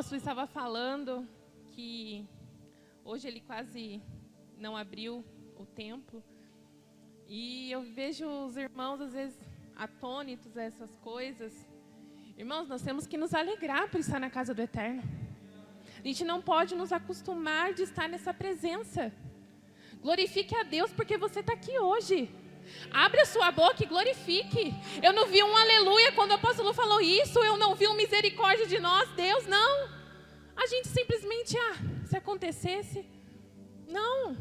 apóstolo estava falando que hoje ele quase não abriu o templo. E eu vejo os irmãos, às vezes, atônitos a essas coisas. Irmãos, nós temos que nos alegrar por estar na casa do Eterno. A gente não pode nos acostumar de estar nessa presença. Glorifique a Deus porque você está aqui hoje. Abre a sua boca e glorifique. Eu não vi um aleluia quando o apóstolo falou isso. Eu não vi um misericórdia de nós, Deus, não. A gente simplesmente, se acontecesse. Não,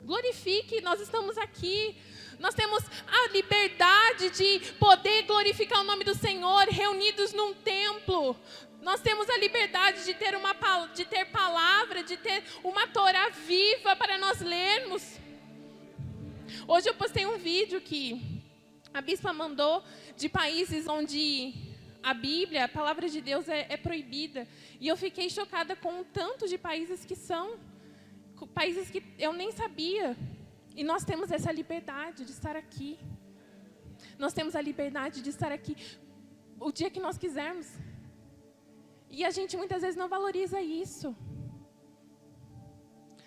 glorifique, nós estamos aqui. Nós temos a liberdade de poder glorificar o nome do Senhor, reunidos num templo. Nós temos a liberdade de ter palavra, de ter uma Torá viva para nós lermos. Hoje eu postei um vídeo que a bispa mandou de países onde a Bíblia, a palavra de Deus é proibida. E eu fiquei chocada com o tanto de países que são, países que eu nem sabia. E nós temos essa liberdade de estar aqui. Nós temos a liberdade de estar aqui o dia que nós quisermos. E a gente muitas vezes não valoriza isso.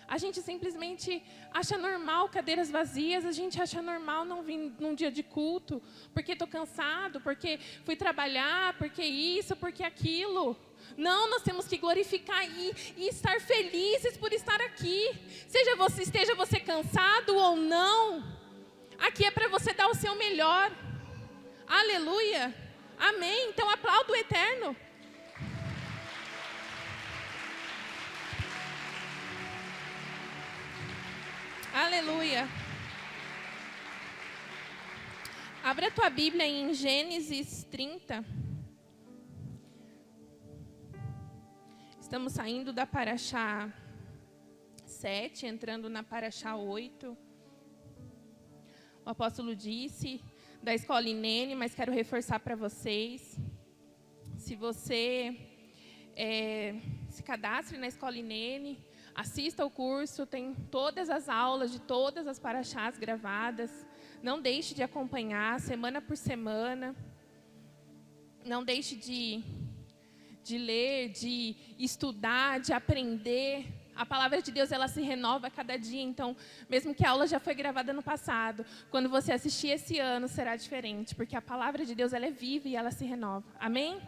A gente simplesmente acha normal cadeiras vazias, a gente acha normal não vir num dia de culto, porque estou cansado, porque fui trabalhar, porque isso, porque aquilo. Não, nós temos que glorificar e estar felizes por estar aqui. Esteja você cansado ou não, aqui é para você dar o seu melhor. Aleluia, amém. Então aplauda o Eterno. Aleluia. Abra a tua Bíblia em Gênesis 30. Estamos saindo da Paraxá 7, entrando na Paraxá 8. O apóstolo disse da escola Inene, mas quero reforçar para vocês. Se você se cadastre na escola Inene, assista ao curso, tem todas as aulas de todas as paraxás gravadas. Não deixe de acompanhar, semana por semana. Não deixe de ler, de estudar, de aprender. A palavra de Deus, ela se renova a cada dia. Então, mesmo que a aula já foi gravada no passado, quando você assistir esse ano, será diferente. Porque a palavra de Deus, ela é viva e ela se renova. Amém?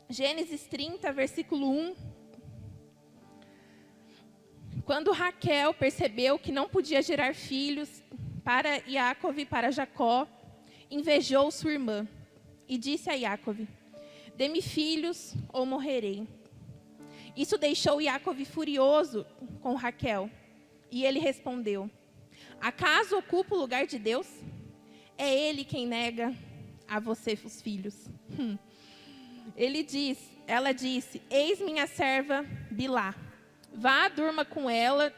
Gênesis 30, versículo 1. Quando Raquel percebeu que não podia gerar filhos para Iacov e para Jacó, invejou sua irmã e disse a Iacov: dê-me filhos ou morrerei. Isso deixou Iacov furioso com Raquel. E ele respondeu: acaso ocupa o lugar de Deus? É Ele quem nega a você os filhos. Ela disse: eis minha serva Bilá. Vá, durma com ela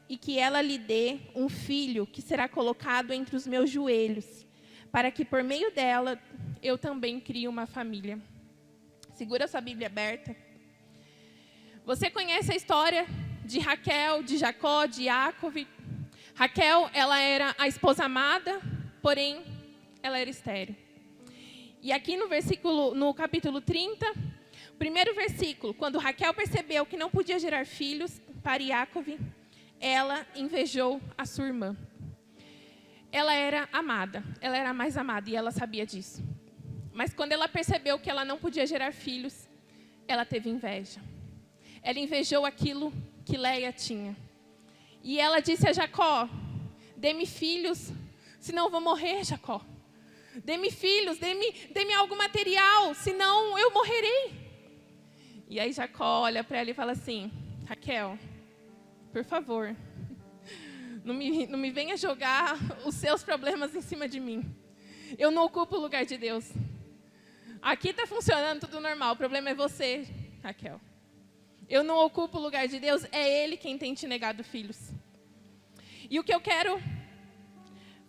e que ela lhe dê um filho que será colocado entre os meus joelhos, para que por meio dela eu também crie uma família. Segura sua Bíblia aberta. Você conhece a história de Raquel, de Jacó, de Iacov? Raquel, ela era a esposa amada, porém, ela era estéril. E aqui no capítulo 30, o primeiro versículo, quando Raquel percebeu que não podia gerar filhos para Iacov, ela invejou a sua irmã. Ela era amada, ela era a mais amada e ela sabia disso. Mas quando ela percebeu que ela não podia gerar filhos, ela teve inveja. Ela invejou aquilo que Leia tinha. E ela disse a Jacó: dê-me filhos, senão eu vou morrer, Jacó. Dê-me filhos, dê-me algo material, senão eu morrerei. E aí Jacó olha para ela e fala assim: Raquel, por favor, não me venha jogar os seus problemas em cima de mim. Eu não ocupo o lugar de Deus. Aqui está funcionando tudo normal, o problema é você, Raquel. Eu não ocupo o lugar de Deus, é Ele quem tem te negado filhos. E o que eu quero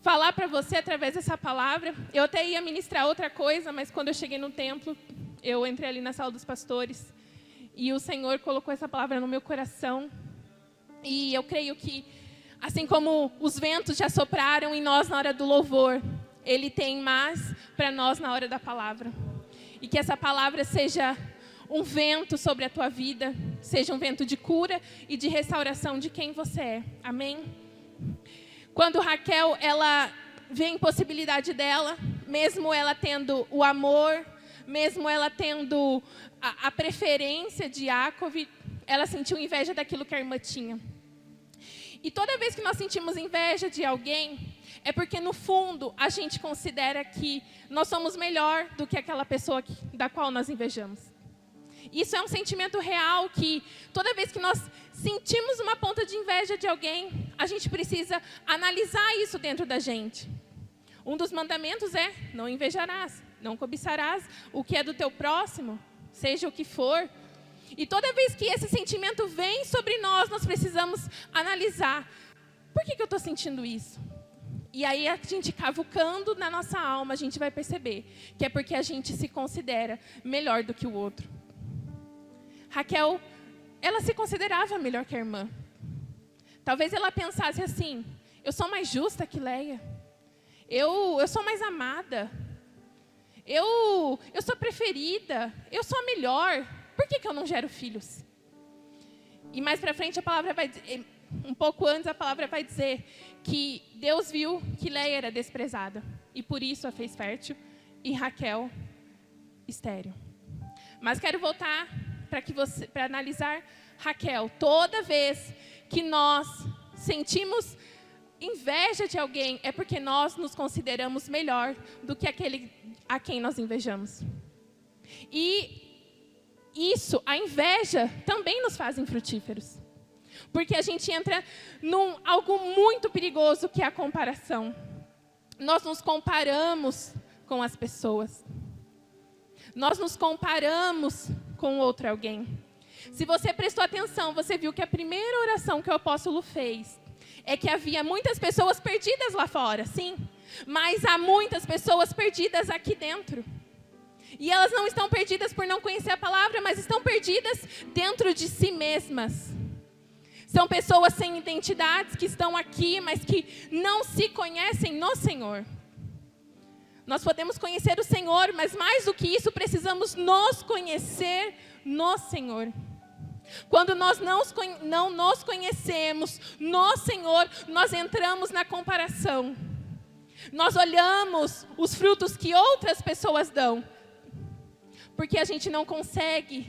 falar para você através dessa palavra, eu até ia ministrar outra coisa, mas quando eu cheguei no templo, eu entrei ali na sala dos pastores, e o Senhor colocou essa palavra no meu coração. E eu creio que, assim como os ventos já sopraram em nós na hora do louvor, Ele tem mais para nós na hora da palavra. E que essa palavra seja um vento sobre a tua vida, seja um vento de cura e de restauração de quem você é. Amém? Quando Raquel, ela vê a impossibilidade dela, mesmo ela tendo o amor, mesmo ela tendo a preferência de Jacob, ela sentiu inveja daquilo que a irmã tinha. E toda vez que nós sentimos inveja de alguém, é porque no fundo a gente considera que nós somos melhor do que aquela pessoa da qual nós invejamos. Isso é um sentimento real que toda vez que nós sentimos uma ponta de inveja de alguém, a gente precisa analisar isso dentro da gente. Um dos mandamentos é: não invejarás, não cobiçarás o que é do teu próximo, seja o que for. E toda vez que esse sentimento vem sobre nós, nós precisamos analisar: por que eu estou sentindo isso? E aí, a gente cavucando na nossa alma, a gente vai perceber que é porque a gente se considera melhor do que o outro. Raquel, ela se considerava melhor que a irmã. Talvez ela pensasse assim: eu sou mais justa que Leia. Eu sou mais amada. Eu sou preferida. Eu sou a melhor. Por que eu não gero filhos? E mais para frente a palavra vai dizer, um pouco antes a palavra vai dizer que Deus viu que Leia era desprezada e por isso a fez fértil e Raquel estéril. Mas quero voltar para analisar Raquel. Toda vez que nós sentimos inveja de alguém, é porque nós nos consideramos melhor do que aquele a quem nós invejamos. E isso, a inveja, também nos faz infrutíferos. Porque a gente entra num algo muito perigoso, que é a comparação. Nós nos comparamos com as pessoas. Nós nos comparamos com outro alguém. Se você prestou atenção, você viu que a primeira oração que o apóstolo fez é que havia muitas pessoas perdidas lá fora, sim. Mas há muitas pessoas perdidas aqui dentro. E elas não estão perdidas por não conhecer a palavra, mas estão perdidas dentro de si mesmas. São pessoas sem identidades que estão aqui, mas que não se conhecem no Senhor. Nós podemos conhecer o Senhor, mas mais do que isso, precisamos nos conhecer no Senhor. Quando nós não nos conhecemos no Senhor, nós entramos na comparação. Nós olhamos os frutos que outras pessoas dão, porque a gente não consegue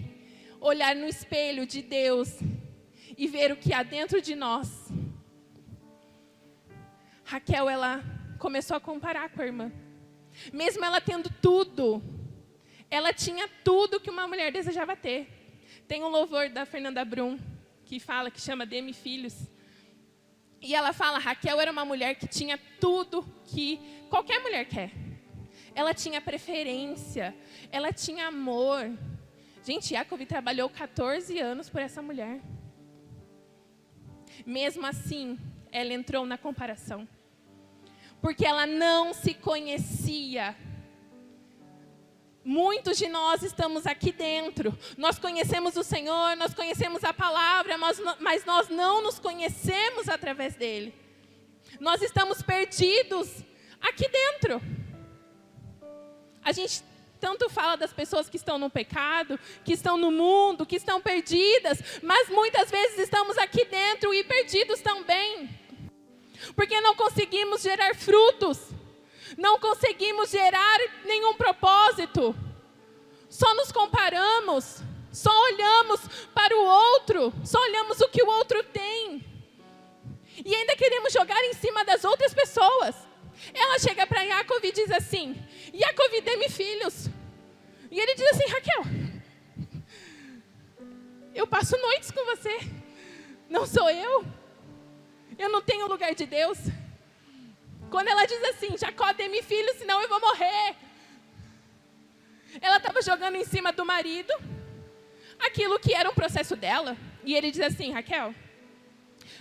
olhar no espelho de Deus e ver o que há dentro de nós. Raquel, ela começou a comparar com a irmã. Mesmo ela tendo tudo, ela tinha tudo que uma mulher desejava ter. Tem um louvor da Fernanda Brum, que chama Dê-me Filhos. E ela fala, Raquel era uma mulher que tinha tudo que qualquer mulher quer. Ela tinha preferência, ela tinha amor. Gente, Jacob trabalhou 14 anos por essa mulher. Mesmo assim, ela entrou na comparação. Porque ela não se conhecia. Muitos de nós estamos aqui dentro. Nós conhecemos o Senhor, nós conhecemos a palavra, mas nós não nos conhecemos através dele. Nós estamos perdidos aqui dentro. A gente tanto fala das pessoas que estão no pecado, que estão no mundo, que estão perdidas, mas muitas vezes estamos aqui dentro e perdidos também. Porque não conseguimos gerar frutos, não conseguimos gerar nenhum propósito. Só nos comparamos, só olhamos para o outro, só olhamos o que o outro tem. E ainda queremos jogar em cima das outras pessoas. Ela chega para Jacob e diz assim, Jacob, dê-me filhos. E ele diz assim, Raquel, eu passo noites com você, não sou eu? Eu não tenho lugar de Deus? Quando ela diz assim, Jacó, dê-me filhos, senão eu vou morrer. Ela estava jogando em cima do marido aquilo que era um processo dela. E ele diz assim, Raquel,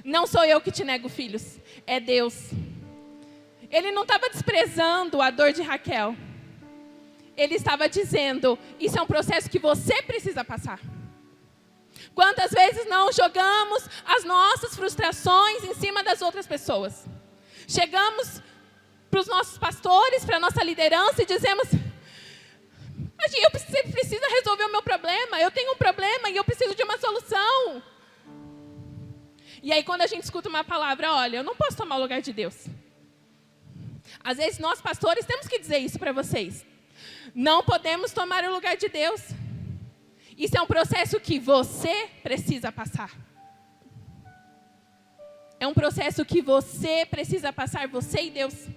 não sou eu que te nego filhos, é Deus. Ele não estava desprezando a dor de Raquel. Ele estava dizendo, isso é um processo que você precisa passar. Quantas vezes não jogamos as nossas frustrações em cima das outras pessoas? Chegamos para os nossos pastores, para a nossa liderança e dizemos, Você precisa resolver o meu problema. Eu tenho um problema e eu preciso de uma solução. E aí, quando a gente escuta uma palavra, olha, eu não posso tomar o lugar de Deus. Às vezes, nós, pastores, temos que dizer isso para vocês. Não podemos tomar o lugar de Deus. Isso é um processo que você precisa passar. É um processo que você precisa passar, você e Deus.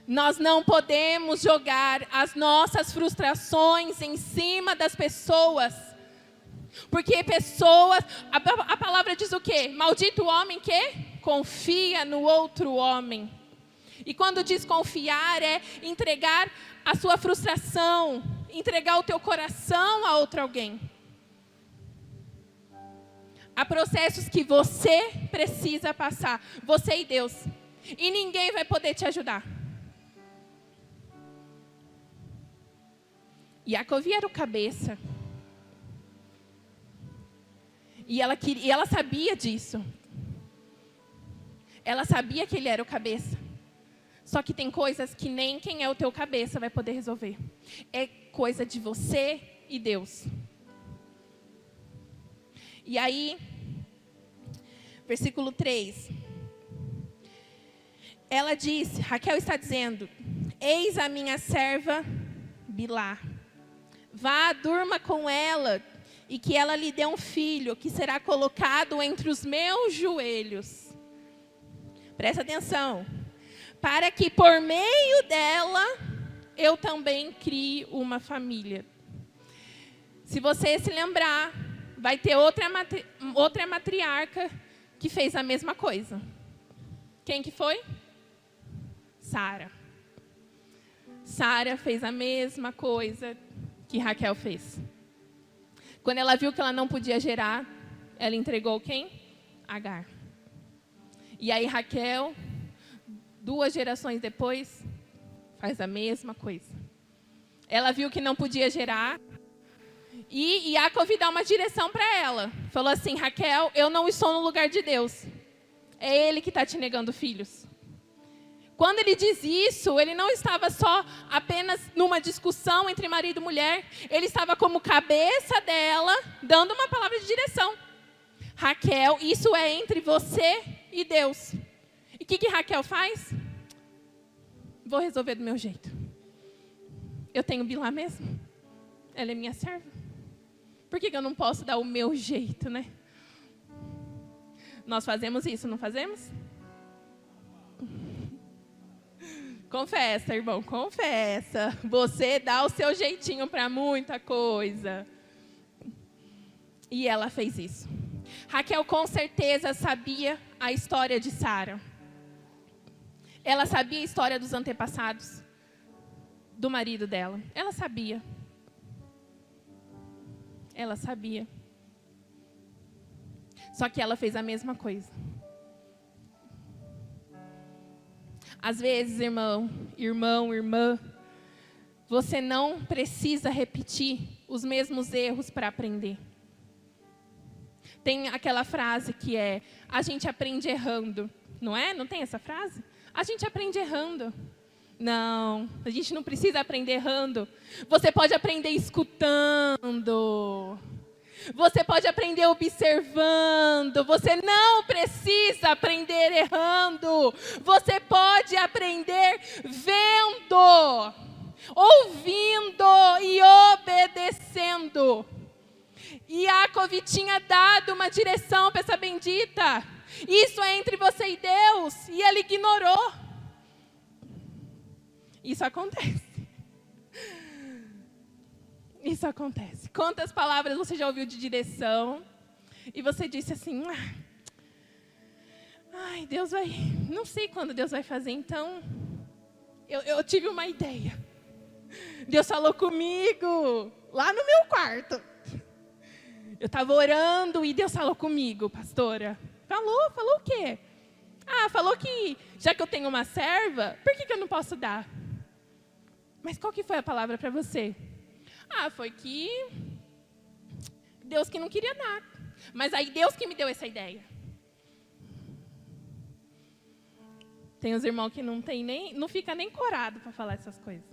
Nós não podemos jogar as nossas frustrações em cima das pessoas. Porque pessoas, a palavra diz o quê? Maldito o homem que confia no outro homem. E quando diz confiar, é entregar a sua frustração, entregar o teu coração a outro alguém. Há processos que você precisa passar, você e Deus. E ninguém vai poder te ajudar. Jacob era o cabeça. E ela sabia disso. Ela sabia que ele era o cabeça. Só que tem coisas que nem quem é o teu cabeça vai poder resolver. É coisa de você e Deus. E aí, versículo 3. Ela disse, Raquel está dizendo, eis a minha serva Bilhá. Vá, durma com ela, e que ela lhe dê um filho, que será colocado entre os meus joelhos. Presta atenção. Para que por meio dela, eu também crie uma família. Se você se lembrar, vai ter outra matriarca que fez a mesma coisa. Quem que foi? Sara. Sara fez a mesma coisa que Raquel fez. Quando ela viu que ela não podia gerar, ela entregou quem? Agar. E aí Raquel, 2 gerações depois, faz a mesma coisa. Ela viu que não podia gerar, e Jacob dá uma direção para ela. Falou assim, Raquel, eu não estou no lugar de Deus. É Ele que está te negando filhos. Quando ele diz isso, ele não estava só apenas numa discussão entre marido e mulher. Ele estava como cabeça dela, dando uma palavra de direção. Raquel, isso é entre você e Deus. E o que Raquel faz? Vou resolver do meu jeito. Eu tenho Bilhá mesmo. Ela é minha serva. Por que eu não posso dar o meu jeito, né? Nós fazemos isso, não fazemos? Confessa, irmão, confessa. Você dá o seu jeitinho para muita coisa. E ela fez isso. Raquel com certeza sabia a história de Sara. Ela sabia a história dos antepassados do marido dela. Ela sabia. Ela sabia. Só que ela fez a mesma coisa. Às vezes, irmão, irmã, você não precisa repetir os mesmos erros para aprender. Tem aquela frase que é, a gente aprende errando, não é? Não tem essa frase? A gente aprende errando. Não, a gente não precisa aprender errando. Você pode aprender escutando. Você pode aprender observando. Você não precisa aprender errando. Você pode aprender vendo, ouvindo e obedecendo. E Jacob tinha dado uma direção para essa bendita. Isso é entre você e Deus. E ele ignorou. Isso acontece. Isso acontece. Quantas palavras você já ouviu de direção e você disse assim, ai, Deus vai, não sei quando Deus vai fazer, então eu tive uma ideia. Deus falou comigo lá no meu quarto. Eu estava orando e Deus falou comigo, pastora. Falou o quê? Falou que já que eu tenho uma serva, por que eu não posso dar? Mas qual que foi a palavra para você? Foi que Deus que não queria dar. Mas aí Deus que me deu essa ideia. Tem os irmãos que não fica nem corado para falar essas coisas.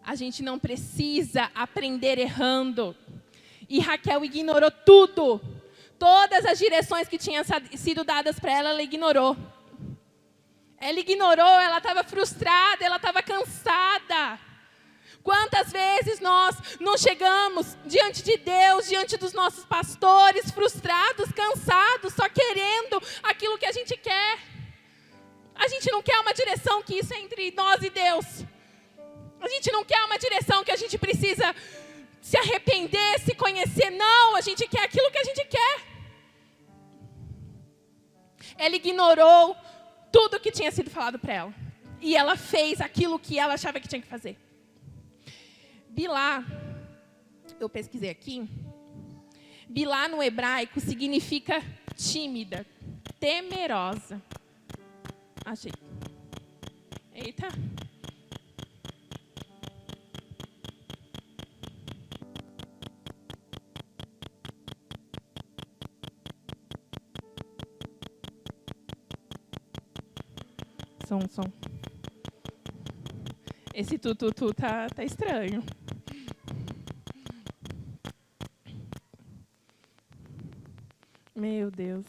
A gente não precisa aprender errando. E Raquel ignorou tudo. Todas as direções que tinham sido dadas para ela, ela ignorou. Ela ignorou, ela estava frustrada, ela estava cansada. Quantas vezes nós não chegamos diante de Deus, diante dos nossos pastores, frustrados, cansados, só querendo aquilo que a gente quer. A gente não quer uma direção que isso é entre nós e Deus. A gente não quer uma direção que a gente precisa se arrepender, se conhecer. Não, a gente quer aquilo que a gente quer. Ela ignorou tudo que tinha sido falado para ela. E ela fez aquilo que ela achava que tinha que fazer. Bilá, eu pesquisei aqui. Bilá no hebraico significa tímida, temerosa. Achei. Eita. Som. Esse tututu tá estranho. Meu Deus.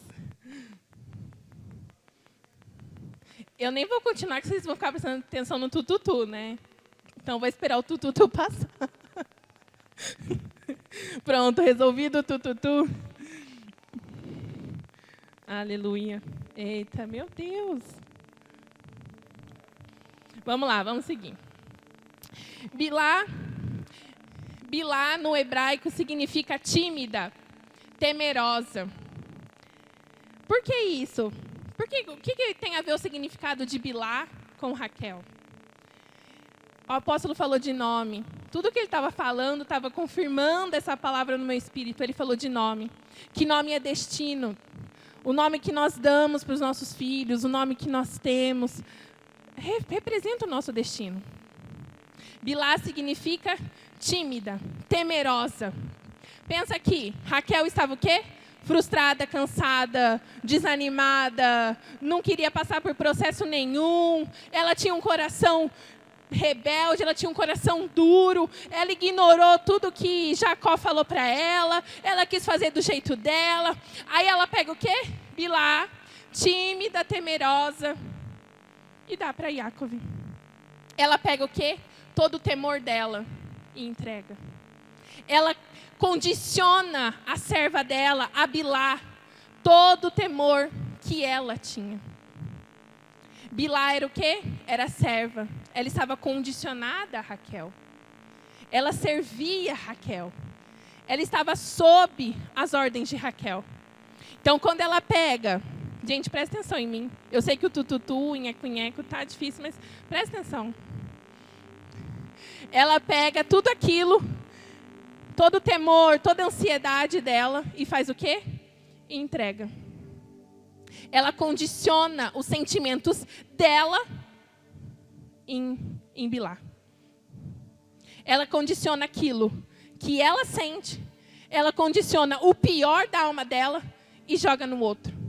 Eu nem vou continuar, que vocês vão ficar prestando atenção no tututu, né? Então, vou esperar o tututu passar. Pronto, resolvido o tututu. Aleluia. Eita, meu Deus. Vamos lá, vamos seguir. Bilá no hebraico significa tímida, temerosa. Por que isso? O que tem a ver o significado de Bilá com Raquel? O apóstolo falou de nome. Tudo que ele estava falando estava confirmando essa palavra no meu espírito. Ele falou de nome. Que nome é destino. O nome que nós damos para os nossos filhos, o nome que nós temos, representa o nosso destino. Bilá significa tímida, temerosa. Pensa aqui, Raquel estava o quê? Frustrada, cansada, desanimada, não queria passar por processo nenhum. Ela tinha um coração rebelde, ela tinha um coração duro. Ela ignorou tudo que Jacó falou para ela. Ela quis fazer do jeito dela. Aí ela pega o quê? Bilá, tímida, temerosa, e dá para Jacob. Ela pega o quê? Todo o temor dela e entrega. Ela condiciona a serva dela, a Bilá, todo o temor que ela tinha. Bilá era o quê? Era serva. Ela estava condicionada a Raquel. Ela servia Raquel. Ela estava sob as ordens de Raquel. Então, quando ela pega... Gente, presta atenção em mim. Eu sei que o tututu, nheco, tá difícil, mas presta atenção. Ela pega tudo aquilo, todo o temor, toda a ansiedade dela e faz o quê? E entrega. Ela condiciona os sentimentos dela em Bilá. Ela condiciona aquilo que ela sente. Ela condiciona o pior da alma dela e joga no outro.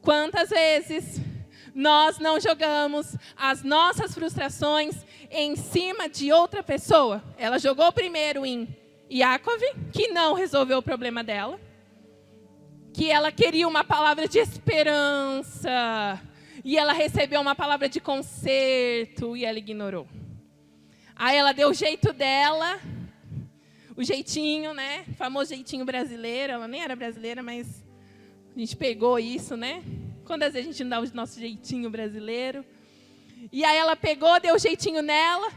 Quantas vezes nós não jogamos as nossas frustrações em cima de outra pessoa? Ela jogou primeiro em Jacob, que não resolveu o problema dela, que ela queria uma palavra de esperança, e ela recebeu uma palavra de conserto, e ela ignorou. Aí ela deu o jeito dela, o jeitinho, né? O famoso jeitinho brasileiro. Ela nem era brasileira, mas a gente pegou isso, né? Quantas vezes a gente não dá o nosso jeitinho brasileiro? E aí ela pegou, deu o jeitinho dela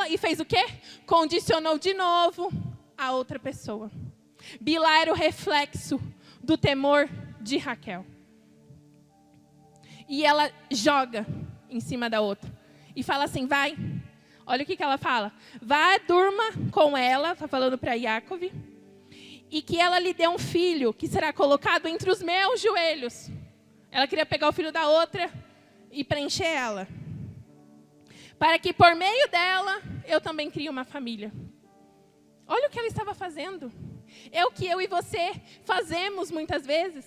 e fez o quê? Condicionou de novo a outra pessoa. Bilá era o reflexo do temor de Raquel. E ela joga em cima da outra. E fala assim, vai. Olha o que ela fala. Vá, durma com ela, está falando para Jacob. E que ela lhe dê um filho, que será colocado entre os meus joelhos. Ela queria pegar o filho da outra e preencher ela. Para que por meio dela, eu também crie uma família. Olha o que ela estava fazendo. É o que eu e você fazemos muitas vezes.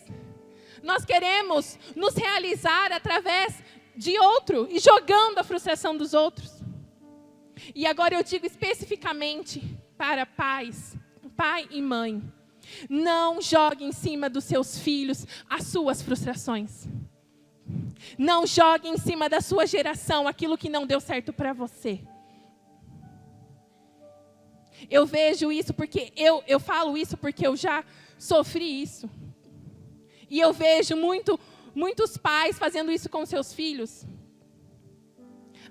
Nós queremos nos realizar através de outro e jogando a frustração dos outros. E agora eu digo especificamente para pais, pai e mãe. Não jogue em cima dos seus filhos as suas frustrações. Não jogue em cima da sua geração aquilo que não deu certo para você. Eu vejo isso porque eu falo isso porque eu já sofri isso. E eu vejo muitos pais fazendo isso com seus filhos.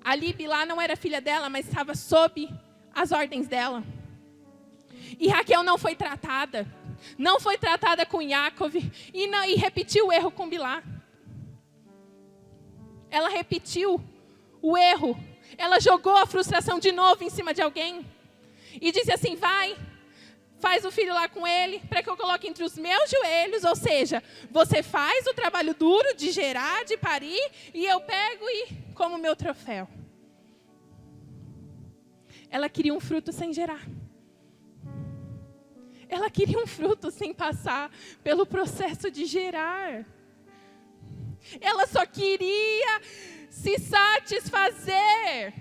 Ali Bilá não era filha dela, mas estava sob as ordens dela. E Raquel não foi tratada. Não foi tratada com Yaakov e repetiu o erro com Bilá. Ela repetiu o erro. Ela jogou a frustração de novo em cima de alguém. E disse assim, vai, faz o filho lá com ele, para que eu coloque entre os meus joelhos. Ou seja, você faz o trabalho duro de gerar, de parir, e eu pego e como meu troféu. Ela queria um fruto sem gerar. Ela queria um fruto sem passar pelo processo de gerar. Ela só queria se satisfazer.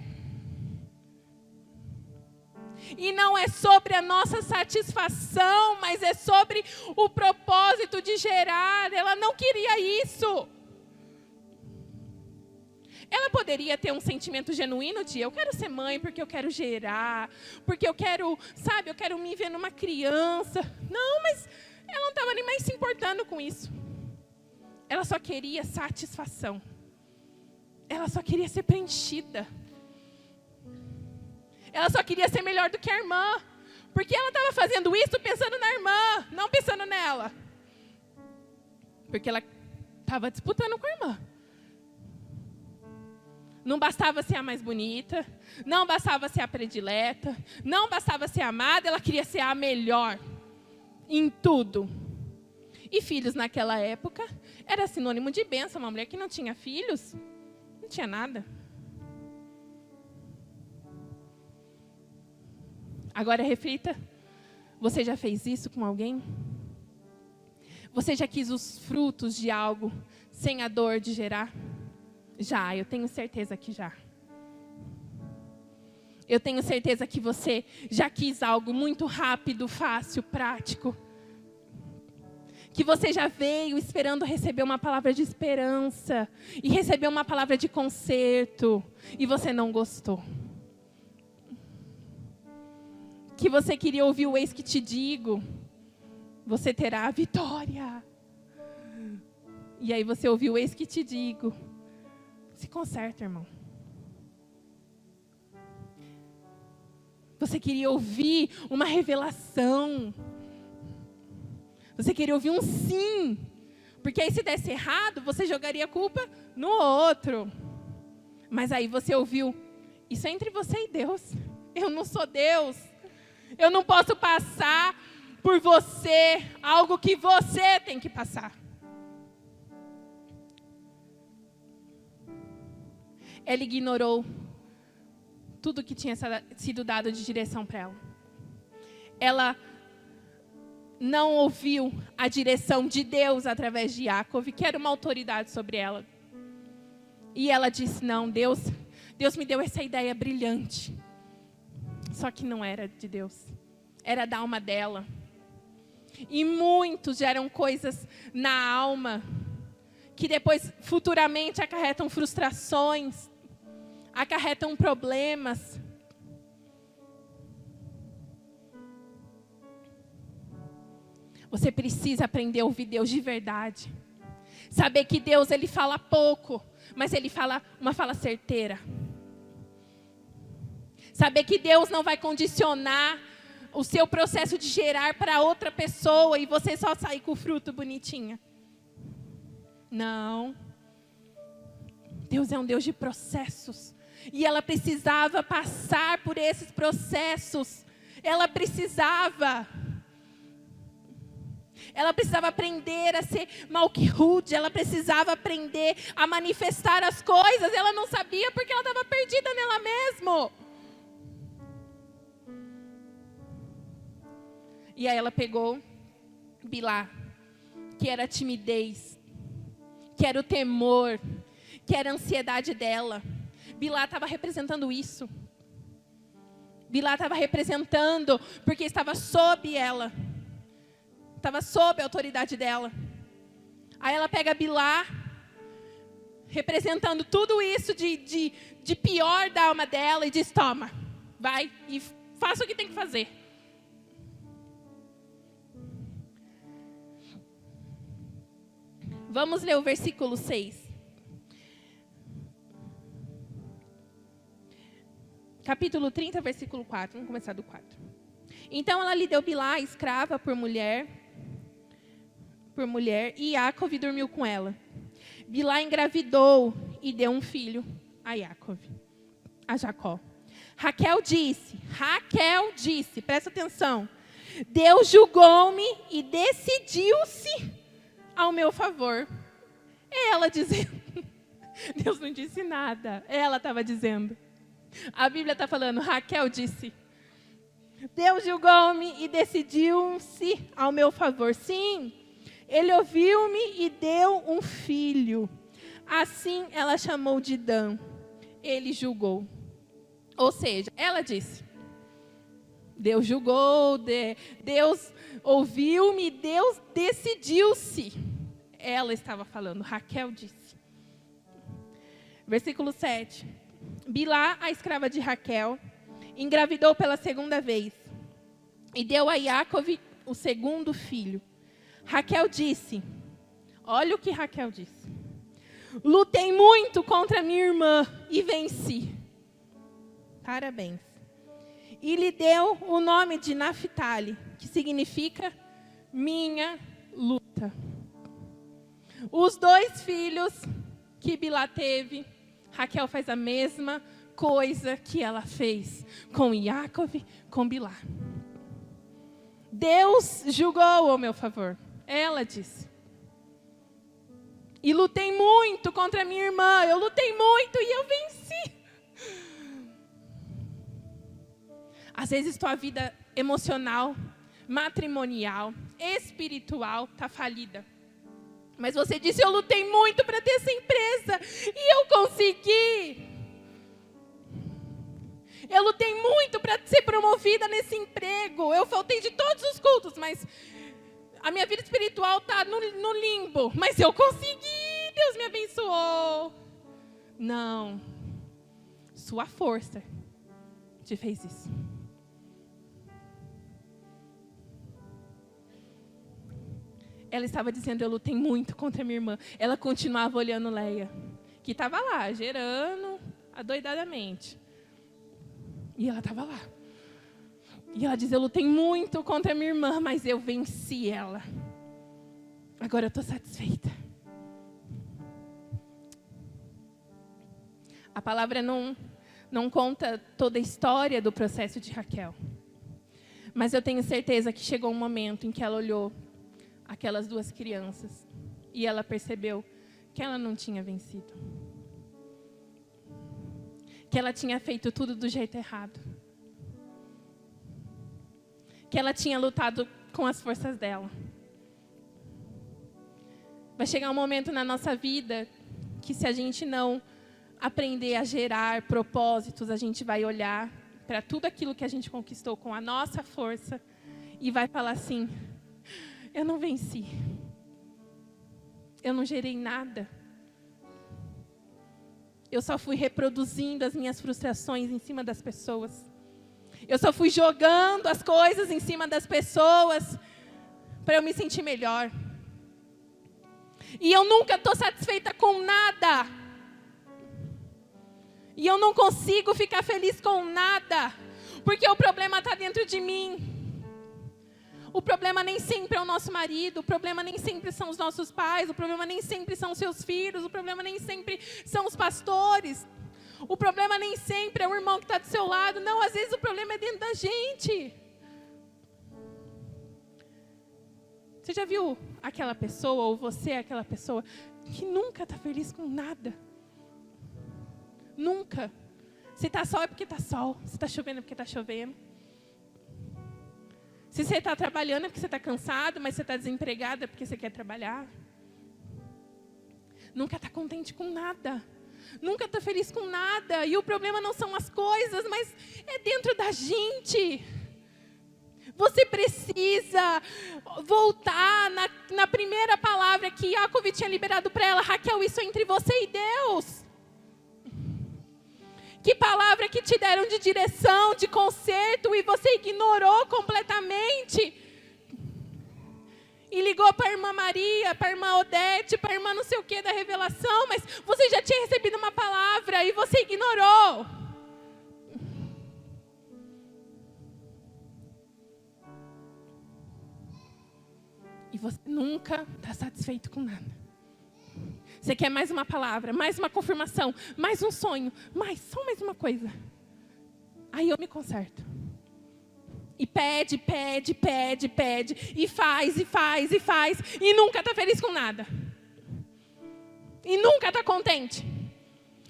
E não é sobre a nossa satisfação, mas é sobre o propósito de gerar. Ela não queria isso. Ela poderia ter um sentimento genuíno de eu quero ser mãe porque eu quero gerar, porque eu quero, eu quero me ver numa criança. Não, mas ela não estava nem mais se importando com isso. Ela só queria satisfação. Ela só queria ser preenchida. Ela só queria ser melhor do que a irmã. Porque ela estava fazendo isso pensando na irmã, não pensando nela. Porque ela estava disputando com a irmã. Não bastava ser a mais bonita, não bastava ser a predileta, não bastava ser amada, ela queria ser a melhor em tudo. E filhos naquela época era sinônimo de bênção. Uma mulher que não tinha filhos, não tinha nada. Agora reflita, você já fez isso com alguém? Você já quis os frutos de algo sem a dor de gerar? Já, eu tenho certeza que já. Eu tenho certeza que você já quis algo muito rápido, fácil, prático. Que você já veio esperando receber uma palavra de esperança e receber uma palavra de conserto e você não gostou. Que você queria ouvir o eis que te digo, você terá a vitória. E aí você ouviu o eis que te digo. Se conserta, irmão. Você queria ouvir uma revelação. Você queria ouvir um sim. Porque aí se desse errado, você jogaria a culpa no outro. Mas aí você ouviu, isso é entre você e Deus. Eu não sou Deus. Eu não posso passar por você algo que você tem que passar. Ela ignorou tudo que tinha sido dado de direção para ela. Ela não ouviu a direção de Deus através de Yaakov, que era uma autoridade sobre ela. E ela disse, não, Deus me deu essa ideia brilhante. Só que não era de Deus. Era da alma dela. E muitos geram coisas na alma que depois futuramente acarretam frustrações, acarretam problemas. Você precisa aprender a ouvir Deus de verdade. Saber que Deus, Ele fala pouco, mas Ele fala uma fala certeira. Saber que Deus não vai condicionar o seu processo de gerar para outra pessoa e você só sair com o fruto bonitinho. Não. Deus é um Deus de processos. E ela precisava passar por esses processos. Ela precisava aprender a ser Malquihud. Ela precisava aprender a manifestar as coisas. Ela não sabia porque ela estava perdida nela mesma. E aí ela pegou Bilá, que era timidez. que era o temor, que era a ansiedade dela. Bilá estava representando isso. Bilá estava representando, porque estava sob ela. Estava sob a autoridade dela. Aí ela pega Bilá, representando tudo isso de pior da alma dela, e diz: toma, vai e faça o que tem que fazer. Vamos ler o versículo 6. Capítulo 30, versículo 4. Vamos começar do 4. Então ela lhe deu Bilá, escrava, por mulher, e Iacov dormiu com ela. Bilá engravidou e deu um filho a Jacó. Raquel disse, presta atenção: Deus julgou-me e decidiu-se ao meu favor. É ela dizendo. Deus não disse nada, ela estava dizendo. A Bíblia está falando, Raquel disse: Deus julgou-me e decidiu-se ao meu favor. Sim, Ele ouviu-me e deu um filho. Assim ela chamou de Dan. Ele julgou. Ou seja, ela disse: Deus julgou, Deus ouviu-me, Deus decidiu-se. Ela estava falando, Raquel disse. Versículo 7. Bilá, a escrava de Raquel, engravidou pela segunda vez e deu a Iacov o segundo filho. Raquel disse, olha o que Raquel disse: lutei muito contra minha irmã e venci. Parabéns. E lhe deu o nome de Naphtali, que significa minha luta. Os dois filhos que Bilá teve, Raquel faz a mesma coisa que ela fez com Iacov, com Bilá. Deus julgou ao meu favor. Ela disse. E lutei muito contra minha irmã. Eu lutei muito e eu venci. Às vezes tua vida emocional, matrimonial, espiritual está falida. Mas você disse: eu lutei muito para ter essa empresa e eu consegui. Eu lutei muito para ser promovida nesse emprego. Eu faltei de todos os cultos, mas a minha vida espiritual está no limbo. Mas eu consegui, Deus me abençoou. Não, sua força te fez isso. Ela estava dizendo: eu lutei muito contra minha irmã. Ela continuava olhando Leia, que estava lá, gerando adoidadamente. E ela estava lá. E ela diz: eu lutei muito contra minha irmã, mas eu venci ela. Agora eu estou satisfeita. A palavra não conta toda a história do processo de Raquel. Mas eu tenho certeza que chegou um momento em que ela olhou aquelas duas crianças e ela percebeu que ela não tinha vencido. Que ela tinha feito tudo do jeito errado. Que ela tinha lutado com as forças dela. Vai chegar um momento na nossa vida que, se a gente não aprender a gerar propósitos, a gente vai olhar para tudo aquilo que a gente conquistou com a nossa força e vai falar assim: eu não venci. Eu não gerei nada. Eu só fui reproduzindo as minhas frustrações em cima das pessoas. Eu só fui jogando as coisas em cima das pessoas para eu me sentir melhor. E eu nunca estou satisfeita com nada. E eu não consigo ficar feliz com nada. Porque o problema está dentro de mim. O problema nem sempre é o nosso marido, o problema nem sempre são os nossos pais, o problema nem sempre são os seus filhos, o problema nem sempre são os pastores, o problema nem sempre é o irmão que está do seu lado. Não, às vezes o problema é dentro da gente. Você já viu aquela pessoa, ou você é aquela pessoa, que nunca está feliz com nada? Nunca. Se está sol é porque está sol, se está chovendo é porque está chovendo. Se você está trabalhando é porque você está cansado, mas você está desempregado é porque você quer trabalhar. nunca está contente com nada. Nunca está feliz com nada. E o problema não são as coisas, mas é dentro da gente. Você precisa voltar na primeira palavra que Jacob tinha liberado para ela. Raquel, isso é entre você e Deus. Que palavra que te deram de direção, de conserto, e você ignorou completamente. E ligou para a irmã Maria, para a irmã Odete, para a irmã não sei o que da revelação, mas você já tinha recebido uma palavra e você ignorou. E você nunca está satisfeito com nada. Você quer mais uma palavra, mais uma confirmação, mais um sonho, só mais uma coisa. Aí eu me conserto. E pede, e faz, e nunca está feliz com nada. E nunca está contente.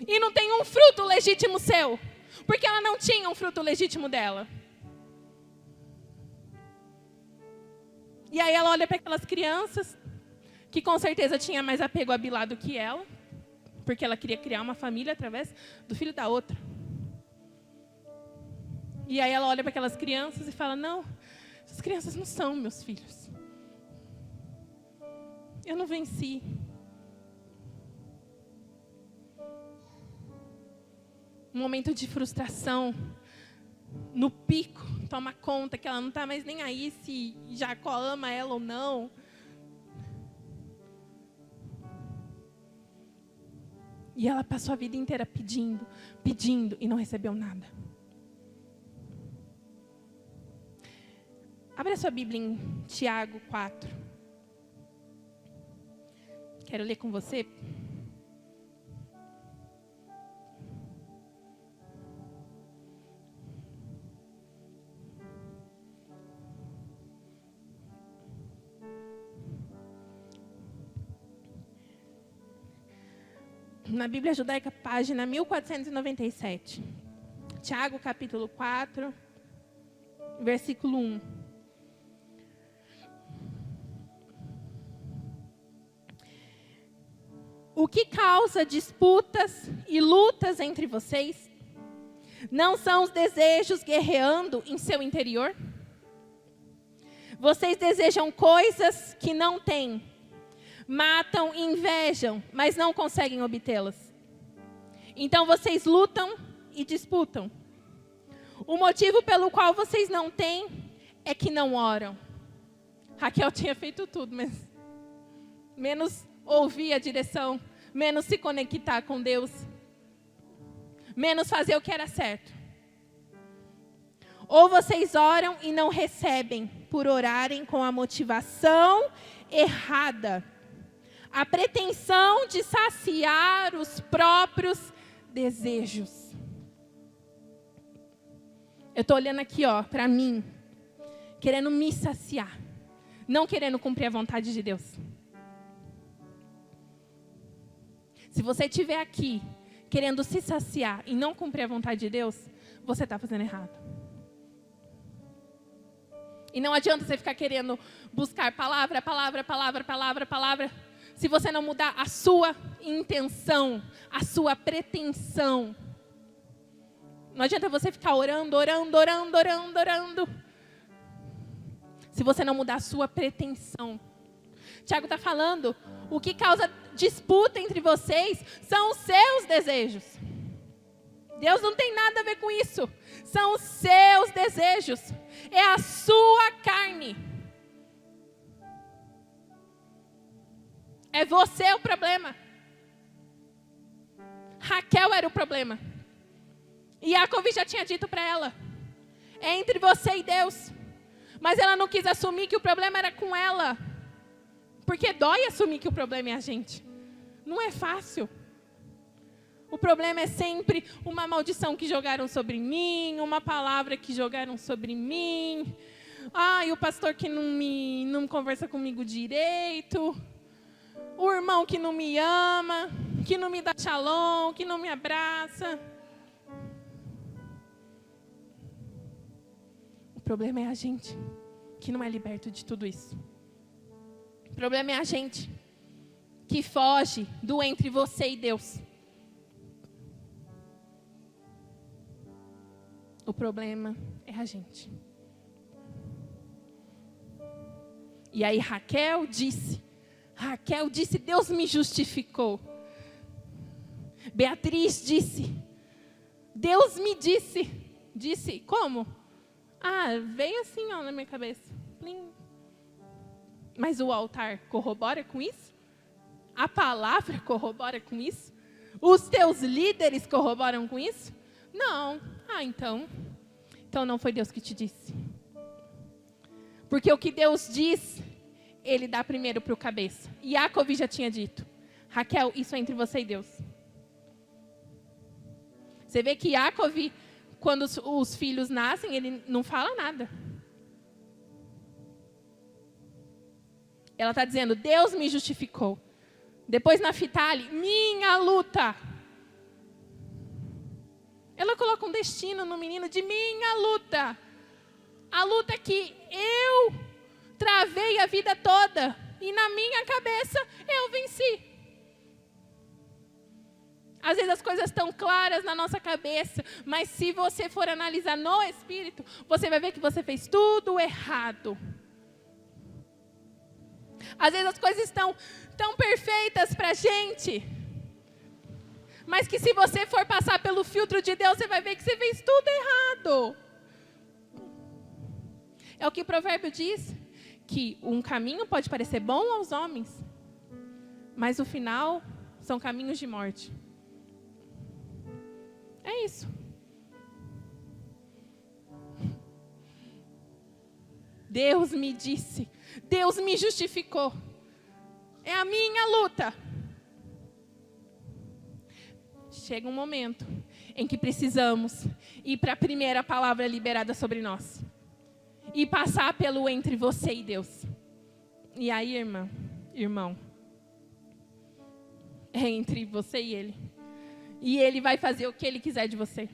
E não tem um fruto legítimo seu, porque ela não tinha um fruto legítimo dela. E aí ela olha para aquelas crianças, que com certeza tinha mais apego a Bilá do que ela, porque ela queria criar uma família através do filho da outra. E aí ela olha para aquelas crianças e fala, não, essas crianças não são meus filhos. Eu não venci. Um momento de frustração, no pico, toma conta que ela não está mais nem aí se Jacó ama ela ou não. E ela passou a vida inteira pedindo e não recebeu nada. Abra sua Bíblia em Tiago 4. Quero ler com você. Na Bíblia Judaica, página 1497. Tiago, capítulo 4, versículo 1. O que causa disputas e lutas entre vocês? Não são os desejos guerreando em seu interior? Vocês desejam coisas que não têm. Matam e invejam, mas não conseguem obtê-las. Então vocês lutam e disputam. O motivo pelo qual vocês não têm é que não oram. Raquel tinha feito tudo, mas menos ouvir a direção, menos se conectar com Deus, menos fazer o que era certo. Ou vocês oram e não recebem por orarem com a motivação errada. A pretensão de saciar os próprios desejos. Eu estou olhando aqui, para mim, querendo me saciar, não querendo cumprir a vontade de Deus. Se você estiver aqui, querendo se saciar e não cumprir a vontade de Deus, você está fazendo errado. E não adianta você ficar querendo buscar palavra, se você não mudar a sua intenção, a sua pretensão. Não adianta você ficar orando. Se você não mudar a sua pretensão. Tiago está falando, o que causa disputa entre vocês são os seus desejos. Deus não tem nada a ver com isso. São os seus desejos. É a sua carne. É você o problema. Raquel era o problema. E Jacob já tinha dito para ela. É entre você e Deus. Mas ela não quis assumir que o problema era com ela. Porque dói assumir que o problema é a gente. Não é fácil. O problema é sempre uma maldição que jogaram sobre mim, uma palavra que jogaram sobre mim. E o pastor que não conversa comigo direito. O irmão que não me ama, que não me dá shalom, que não me abraça. O problema é a gente que não é liberto de tudo isso. O problema é a gente que foge do entre você e Deus. O problema é a gente. E aí Raquel disse, Deus me justificou. Beatriz disse, Deus me disse. Disse, como? Veio assim, na minha cabeça. Plim. Mas o altar corrobora com isso? A palavra corrobora com isso? Os teus líderes corroboram com isso? Não. Então não foi Deus que te disse. Porque o que Deus diz, Ele dá primeiro para o cabeça. E Jacob já tinha dito, Raquel, isso é entre você e Deus. Você vê que Jacob, quando os filhos nascem, ele não fala nada. Ela está dizendo, Deus me justificou. Depois Naftali, minha luta. Ela coloca um destino no menino de minha luta. A luta que eu travei a vida toda. E na minha cabeça eu venci. Às vezes as coisas estão claras na nossa cabeça, mas se você for analisar no Espírito, você vai ver que você fez tudo errado. Às vezes as coisas estão tão perfeitas para a gente, mas que se você for passar pelo filtro de Deus, você vai ver que você fez tudo errado. É o que o provérbio diz, que um caminho pode parecer bom aos homens, mas o final são caminhos de morte. É isso. Deus me disse, Deus me justificou. É a minha luta. Chega um momento em que precisamos ir para a primeira palavra liberada sobre nós. E passar pelo entre você e Deus. E aí, irmão, é entre você e Ele. E Ele vai fazer o que Ele quiser de você.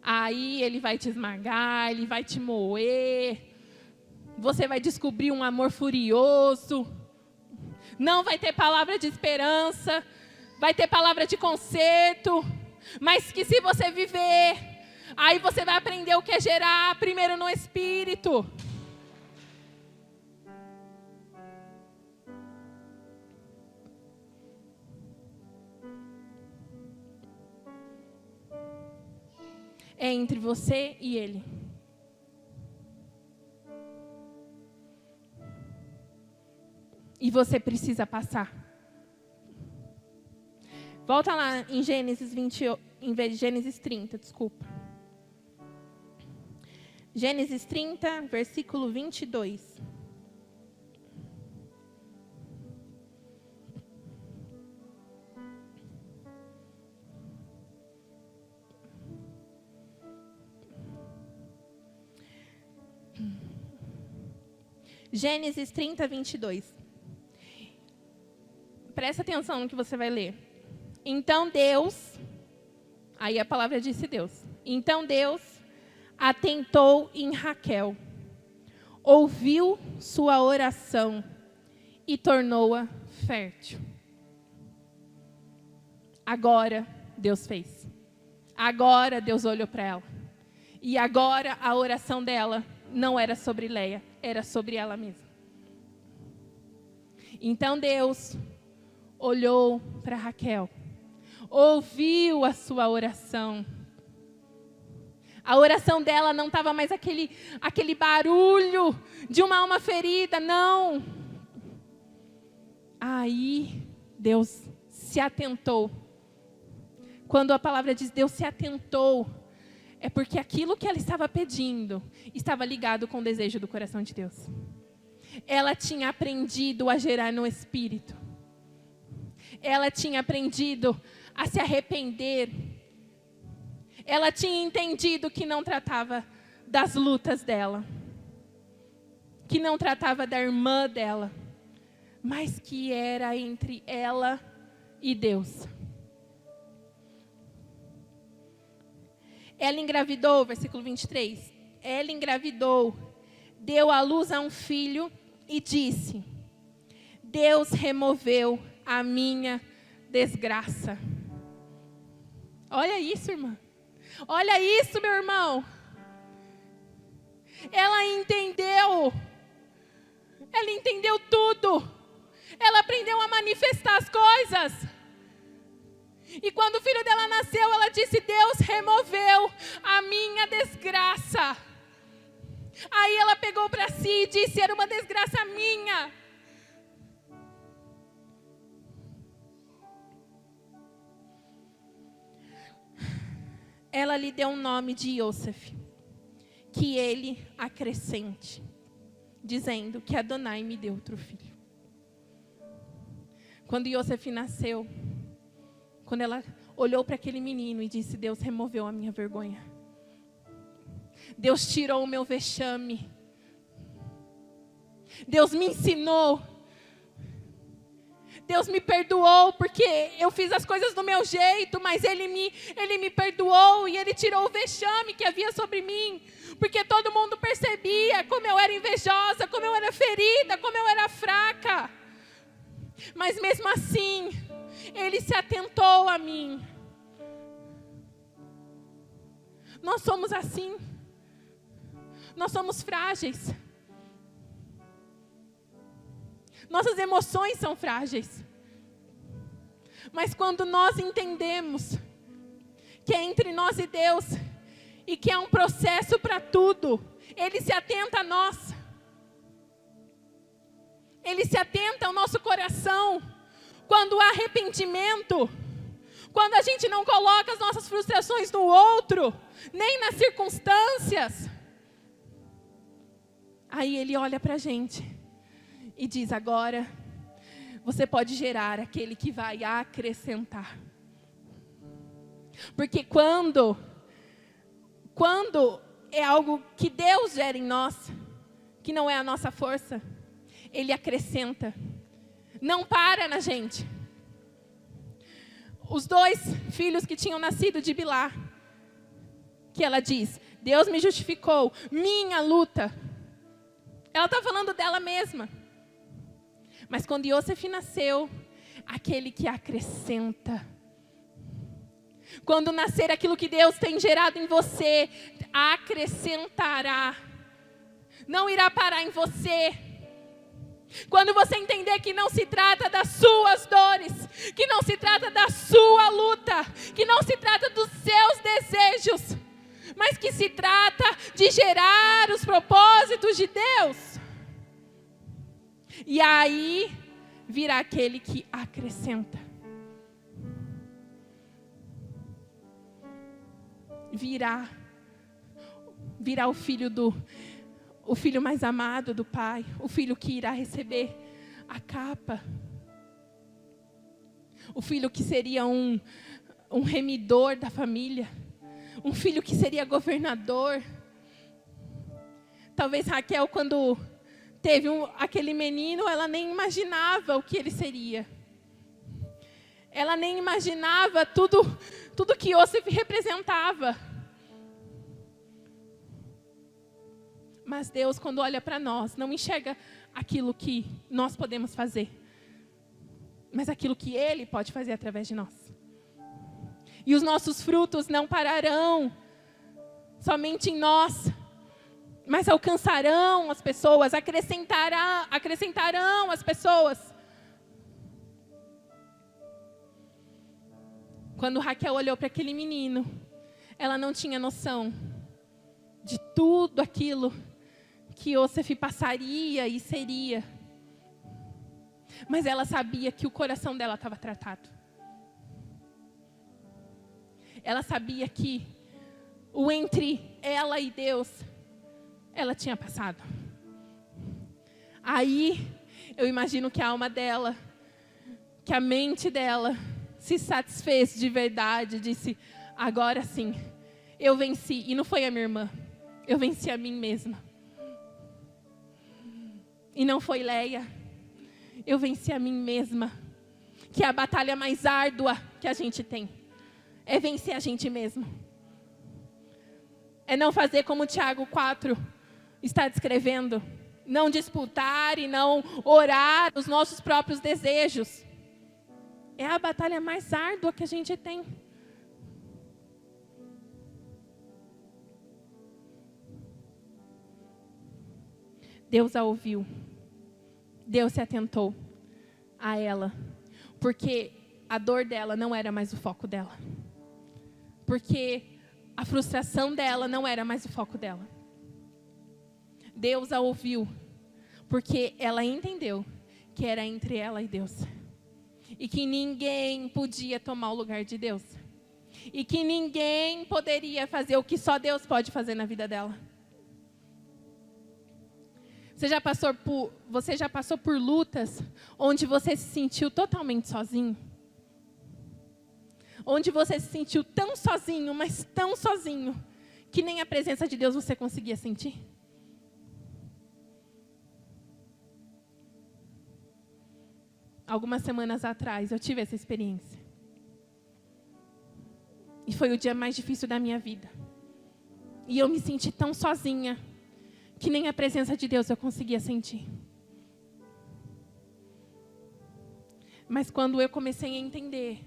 Aí Ele vai te esmagar, Ele vai te moer. Você vai descobrir um amor furioso. Não vai ter palavra de esperança. Vai ter palavra de conserto. Mas que se você viver, aí você vai aprender o que é gerar primeiro no Espírito. É entre você e Ele. E você precisa passar. Volta lá em Gênesis 20, em vez de Gênesis 30, desculpa. Gênesis 30, versículo 22. Gênesis 30, 22. Presta atenção no que você vai ler. Então Deus, aí a palavra disse Deus. Então Deus atentou em Raquel, ouviu sua oração e tornou-a fértil. Agora Deus fez. Agora Deus olhou para ela. E agora a oração dela não era sobre Leia, era sobre ela mesma. Então Deus olhou para Raquel, ouviu a sua oração. A oração dela não estava mais aquele barulho de uma alma ferida, não. Aí Deus se atentou. Quando a palavra diz Deus se atentou, é porque aquilo que ela estava pedindo estava ligado com o desejo do coração de Deus. Ela tinha aprendido a gerar no Espírito. Ela tinha aprendido a se arrepender. Ela tinha entendido que não tratava das lutas dela, que não tratava da irmã dela, mas que era entre ela e Deus. Ela engravidou, versículo 23. Ela engravidou, deu à luz a um filho e disse: Deus removeu a minha desgraça. Olha isso, irmã. Olha isso, meu irmão. Ela entendeu. Ela entendeu tudo. Ela aprendeu a manifestar as coisas. E quando o filho dela nasceu, ela disse: Deus removeu a minha desgraça. Aí ela pegou para si e disse: era uma desgraça minha. Ela lhe deu um nome de Yosef, que ele acrescente, dizendo que Adonai me deu outro filho. Quando Yosef nasceu, quando ela olhou para aquele menino e disse: Deus removeu a minha vergonha. Deus tirou o meu vexame. Deus me ensinou. Deus me perdoou porque eu fiz as coisas do meu jeito, mas Ele me perdoou e Ele tirou o vexame que havia sobre mim. Porque todo mundo percebia como eu era invejosa, como eu era ferida, como eu era fraca. Mas mesmo assim, Ele se atentou a mim. Nós somos assim. Nós somos frágeis. Nossas emoções são frágeis. Mas quando nós entendemos que é entre nós e Deus, e que é um processo para tudo, Ele se atenta a nós. Ele se atenta ao nosso coração. Quando há arrependimento, quando a gente não coloca as nossas frustrações no outro, nem nas circunstâncias, aí Ele olha para a gente e diz: agora você pode gerar aquele que vai acrescentar. Porque quando é algo que Deus gera em nós, que não é a nossa força, Ele acrescenta. Não para na gente. Os 2 filhos que tinham nascido de Bilá, que ela diz: Deus me justificou, minha luta. Ela está falando dela mesma. Mas quando Yosef nasceu, aquele que acrescenta. Quando nascer aquilo que Deus tem gerado em você, acrescentará. Não irá parar em você. Quando você entender que não se trata das suas dores, que não se trata da sua luta, que não se trata dos seus desejos, mas que se trata de gerar os propósitos de Deus. E aí virá aquele que acrescenta. Virá o filho mais amado do Pai, o filho que irá receber a capa, o filho que seria um remidor da família, um filho que seria governador. Talvez Raquel, quando teve aquele menino, ela nem imaginava o que ele seria. Ela nem imaginava tudo que Yosef representava. Mas Deus, quando olha para nós, não enxerga aquilo que nós podemos fazer, mas aquilo que Ele pode fazer através de nós. E os nossos frutos não pararão somente em nós, mas alcançarão as pessoas, acrescentarão as pessoas. Quando Raquel olhou para aquele menino, ela não tinha noção de tudo aquilo que Yosef passaria e seria. Mas ela sabia que o coração dela estava tratado. Ela sabia que o entre ela e Deus, ela tinha passado. Aí, eu imagino que a alma dela, que a mente dela se satisfez de verdade, disse: agora sim, eu venci. E não foi a minha irmã, eu venci a mim mesma. E não foi Leia, eu venci a mim mesma. Que é a batalha mais árdua que a gente tem, é vencer a gente mesmo. É não fazer como Tiago 4 está descrevendo, não disputar e não orar os nossos próprios desejos. É a batalha mais árdua que a gente tem. Deus a ouviu. Deus se atentou a ela. Porque a dor dela não era mais o foco dela. Porque a frustração dela não era mais o foco dela. Deus a ouviu. Porque ela entendeu que era entre ela e Deus. E que ninguém podia tomar o lugar de Deus. E que ninguém poderia fazer o que só Deus pode fazer na vida dela. Você já passou por lutas onde você se sentiu totalmente sozinho? Onde você se sentiu tão sozinho, mas tão sozinho, que nem a presença de Deus você conseguia sentir? Algumas semanas atrás eu tive essa experiência. E foi o dia mais difícil da minha vida. E eu me senti tão sozinha, que nem a presença de Deus eu conseguia sentir. Mas quando eu comecei a entender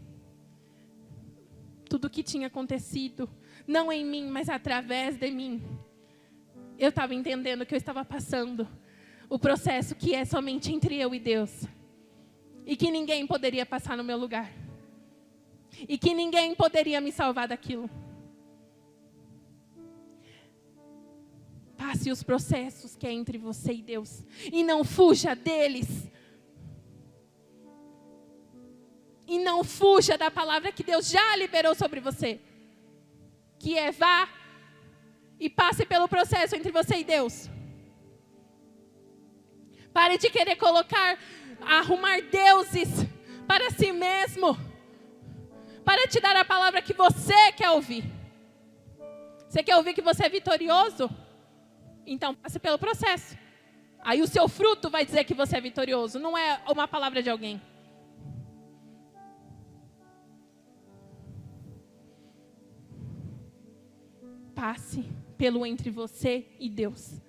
tudo o que tinha acontecido, não em mim, mas através de mim, eu estava entendendo que eu estava passando o processo que é somente entre eu e Deus. E que ninguém poderia passar no meu lugar. E que ninguém poderia me salvar daquilo. Passe os processos que é entre você e Deus. E não fuja deles. E não fuja da palavra que Deus já liberou sobre você. Que é vá e passe pelo processo entre você e Deus. Pare de querer arrumar deuses para si mesmo. Para te dar a palavra que você quer ouvir. Você quer ouvir que você é vitorioso? Então passe pelo processo. Aí o seu fruto vai dizer que você é vitorioso. Não é uma palavra de alguém. Passe pelo entre você e Deus.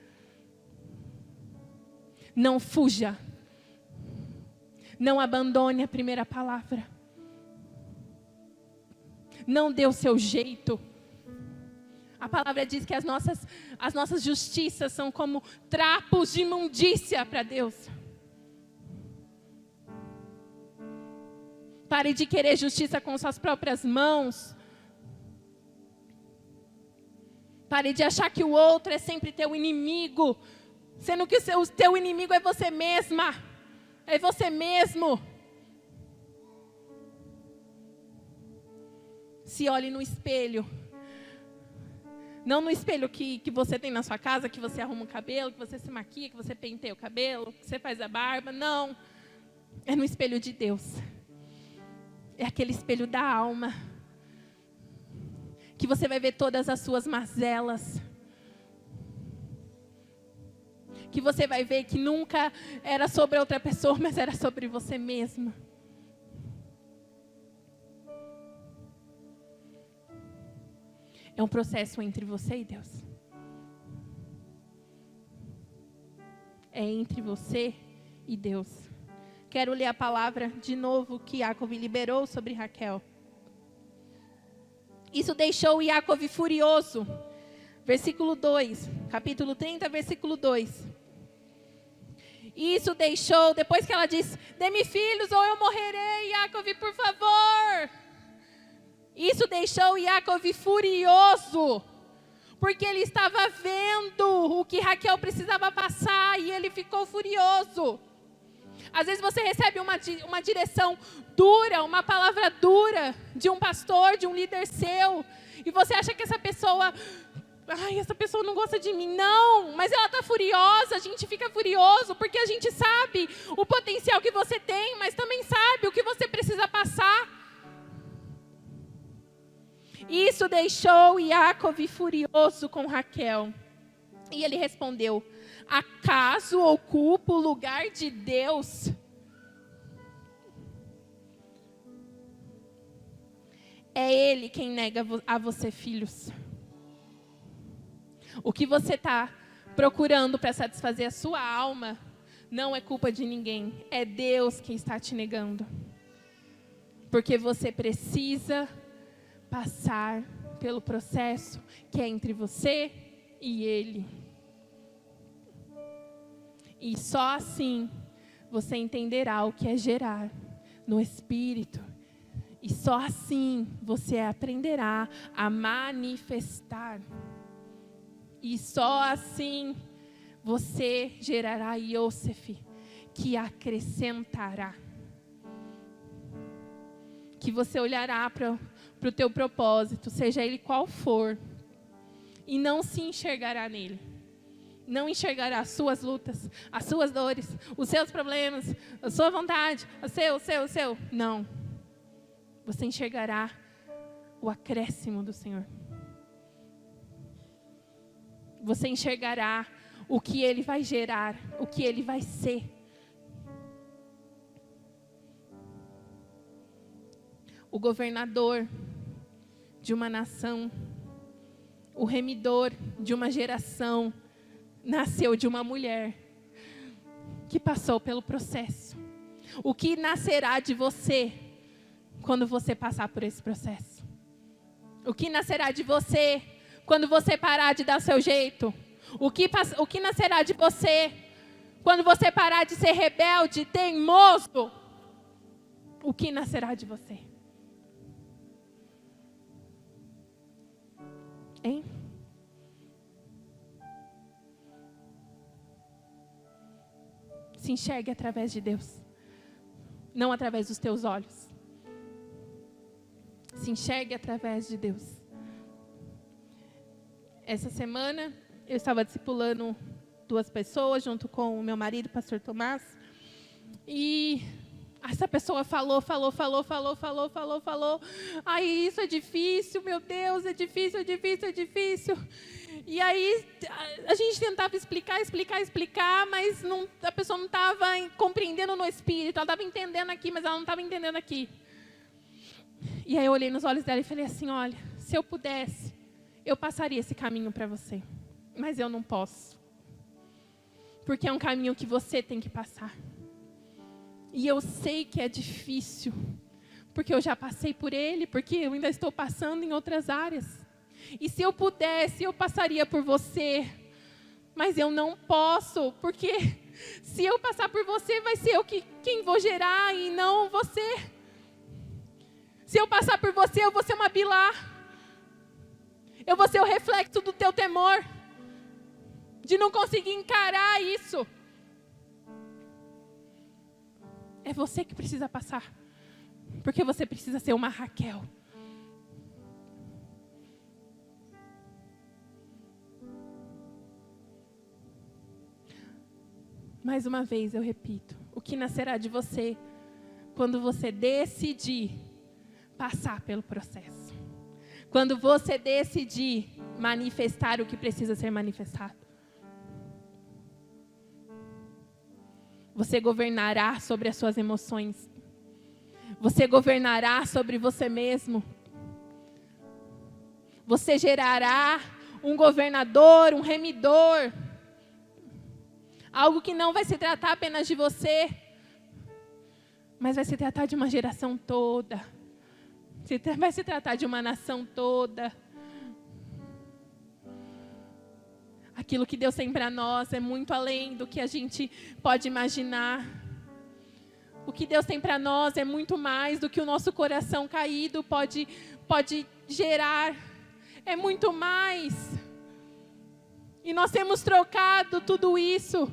Não fuja. Não abandone a primeira palavra. Não dê o seu jeito. A palavra diz que as nossas justiças são como trapos de imundícia para Deus. Pare de querer justiça com suas próprias mãos. Pare de achar que o outro é sempre teu inimigo, sendo que o teu inimigo é você mesma, é você mesmo. Se olhe no espelho. Não no espelho que você tem na sua casa, que você arruma o cabelo, que você se maquia, que você penteia o cabelo, que você faz a barba. Não. É no espelho de Deus. É aquele espelho da alma. Que você vai ver todas as suas mazelas. Que você vai ver que nunca era sobre outra pessoa, mas era sobre você mesma. É um processo entre você e Deus. É entre você e Deus. Quero ler a palavra de novo que Jacob liberou sobre Raquel. Isso deixou Jacob furioso. Versículo 2, capítulo 30, versículo 2. Isso deixou, depois que ela disse, dê-me filhos ou eu morrerei, Jacob, por favor. Isso deixou Jacob furioso, porque ele estava vendo o que Raquel precisava passar e ele ficou furioso. Às vezes você recebe uma direção dura, uma palavra dura de um pastor, de um líder seu, e você acha que essa pessoa não gosta de mim. Não, mas ela está furiosa, a gente fica furioso, porque a gente sabe o potencial que você tem, mas também sabe o que você precisa passar. Isso deixou Jacob furioso com Raquel. E ele respondeu, acaso ocupo o lugar de Deus? É Ele quem nega a você filhos. O que você está procurando para satisfazer a sua alma, não é culpa de ninguém. É Deus quem está te negando. Porque você precisa passar pelo processo que é entre você e Ele. E só assim você entenderá o que é gerar no Espírito. E só assim você aprenderá a manifestar. E só assim você gerará Yosef, que acrescentará. Que você olhará para o teu propósito, seja ele qual for, e não se enxergará nele. Não enxergará as suas lutas, as suas dores, os seus problemas, a sua vontade, o seu. Não. Você enxergará o acréscimo do Senhor. Você enxergará o que Ele vai gerar, o que Ele vai ser. O governador de uma nação, o remidor de uma geração, nasceu de uma mulher que passou pelo processo. O que nascerá de você quando você passar por esse processo? O que nascerá de você quando você parar de dar seu jeito? O que nascerá de você quando você parar de ser rebelde, teimoso? O que nascerá de você? Hein? Se enxergue através de Deus, não através dos teus olhos. Se enxergue através de Deus. Essa semana eu estava discipulando 2 pessoas junto com o meu marido, pastor Tomás, e essa pessoa falou. Ai, isso é difícil, meu Deus, é difícil. E aí a gente tentava explicar, mas a pessoa não estava compreendendo no espírito. Ela estava entendendo aqui, mas ela não estava entendendo aqui. E aí eu olhei nos olhos dela e falei assim: olha, se eu pudesse, eu passaria esse caminho para você. Mas eu não posso. Porque é um caminho que você tem que passar. E eu sei que é difícil. Porque eu já passei por ele, porque eu ainda estou passando em outras áreas. E se eu pudesse, eu passaria por você. Mas eu não posso, porque se eu passar por você, vai ser eu quem vou gerar e não você. Se eu passar por você, eu vou ser uma Bilá. Eu vou ser o reflexo do teu temor, de não conseguir encarar isso. É você que precisa passar, porque você precisa ser uma Raquel. Mais uma vez eu repito, o que nascerá de você quando você decidir passar pelo processo. Quando você decidir manifestar o que precisa ser manifestado. Você governará sobre as suas emoções. Você governará sobre você mesmo. Você gerará um governador, um remidor. Algo que não vai se tratar apenas de você, mas vai se tratar de uma geração toda. Vai se tratar de uma nação toda. Aquilo que Deus tem para nós é muito além do que a gente pode imaginar. O que Deus tem para nós é muito mais do que o nosso coração caído pode gerar. É muito mais. E nós temos trocado tudo isso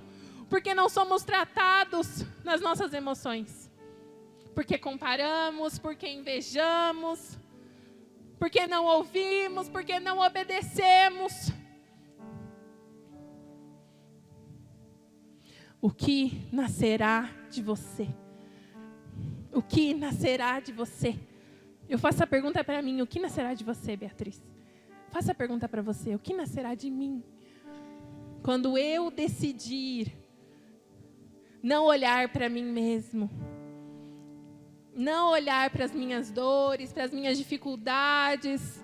porque não somos tratados nas nossas emoções. Porque comparamos, porque invejamos, porque não ouvimos, porque não obedecemos. O que nascerá de você? O que nascerá de você? Eu faço a pergunta para mim, o que nascerá de você, Beatriz? Faço a pergunta para você, o que nascerá de mim? Quando eu decidir não olhar para mim mesmo, não olhar para as minhas dores, para as minhas dificuldades,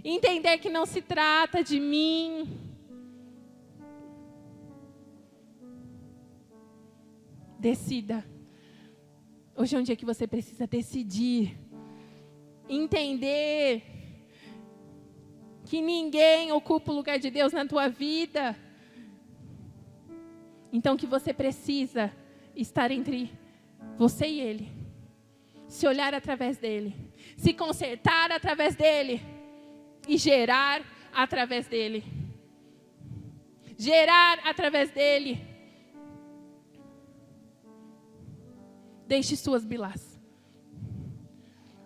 entender que não se trata de mim, decida. Hoje é um dia que você precisa decidir. Entender que ninguém ocupa o lugar de Deus na tua vida. Então que você precisa estar entre você e Ele. Se olhar através dEle. Se consertar através dEle. E gerar através dEle. Gerar através dEle. Deixe suas bilás.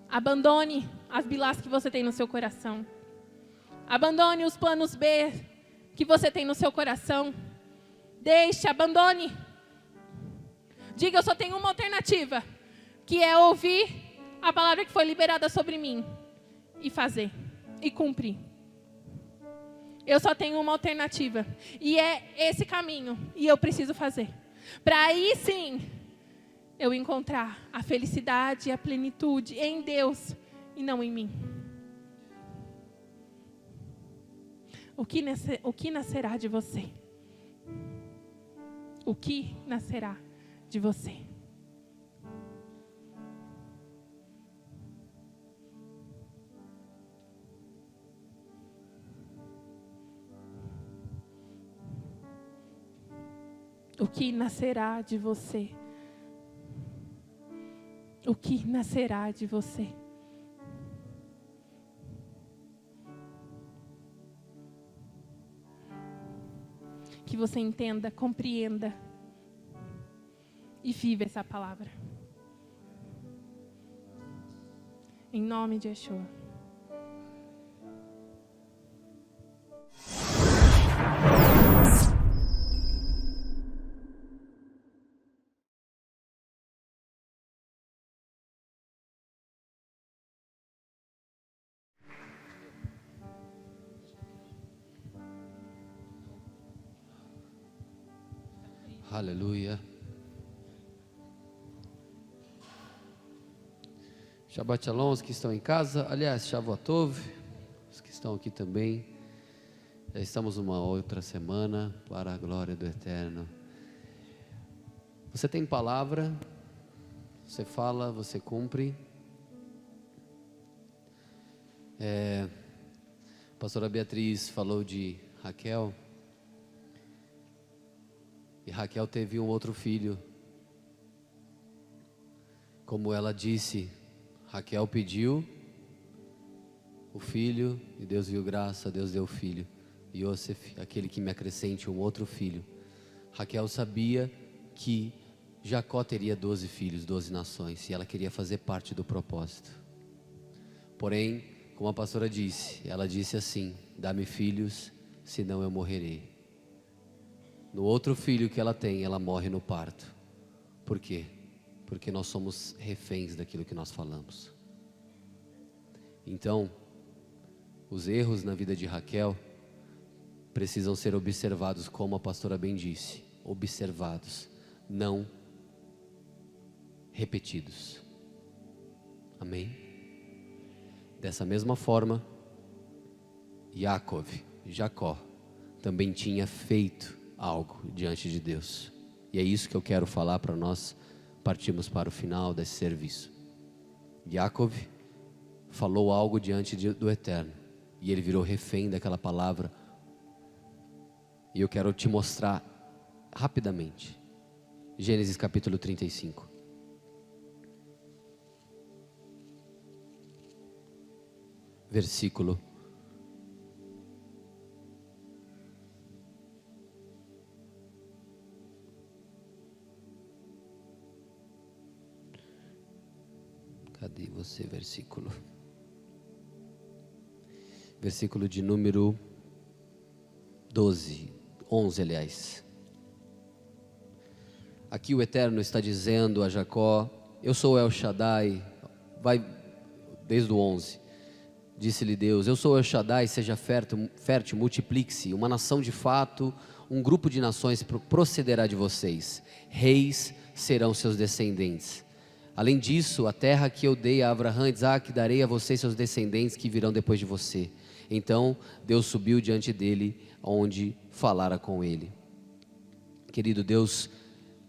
Abandone as bilás que você tem no seu coração. Abandone os planos B que você tem no seu coração. Deixe, abandone. Diga, eu só tenho uma alternativa, que é ouvir a palavra que foi liberada sobre mim e fazer, e cumprir. Eu só tenho uma alternativa, e é esse caminho, e eu preciso fazer. Para aí sim, eu encontrar a felicidade e a plenitude em Deus e não em mim. O que nascerá de você? O que nascerá de você? O que nascerá de você? O que nascerá de você? Que você entenda, compreenda e viva essa palavra. Em nome de Yeshua. Aleluia. Shabbat Shalom, os que estão em casa. Aliás, Shavuot Tov, os que estão aqui também. Já estamos numa outra semana para a glória do Eterno. Você tem palavra, você fala, você cumpre. A pastora Beatriz falou de Raquel. E Raquel teve um outro filho. Como ela disse, Raquel pediu o filho e Deus viu graça, Deus deu o filho. Yosef, aquele que me acrescente um outro filho. Raquel sabia que Jacó teria 12 filhos, 12 nações, e ela queria fazer parte do propósito. Porém, como a pastora disse, ela disse assim: dá-me filhos, senão eu morrerei. No outro filho que ela tem, ela morre no parto. Por quê? Porque nós somos reféns daquilo que nós falamos. Então, os erros na vida de Raquel precisam ser observados, como a pastora bem disse, observados, não repetidos. Amém? Dessa mesma forma, Jacó, também tinha feito algo diante de Deus. E é isso que eu quero falar para nós partirmos para o final desse serviço. Jacó falou algo diante do Eterno, e ele virou refém daquela palavra. E eu quero te mostrar rapidamente. Gênesis capítulo 35. Versículo 1. Versículo de número 11, aliás. Aqui o Eterno está dizendo a Jacó: eu sou El Shaddai. Vai desde o 11. Disse-lhe Deus: eu sou El Shaddai, seja fértil, multiplique-se. Uma nação de fato, um grupo de nações procederá de vocês. Reis serão seus descendentes. Além disso, a terra que eu dei a Abraão e Isaac, darei a você e seus descendentes que virão depois de você. Então Deus subiu diante dele, onde falara com ele. Querido Deus,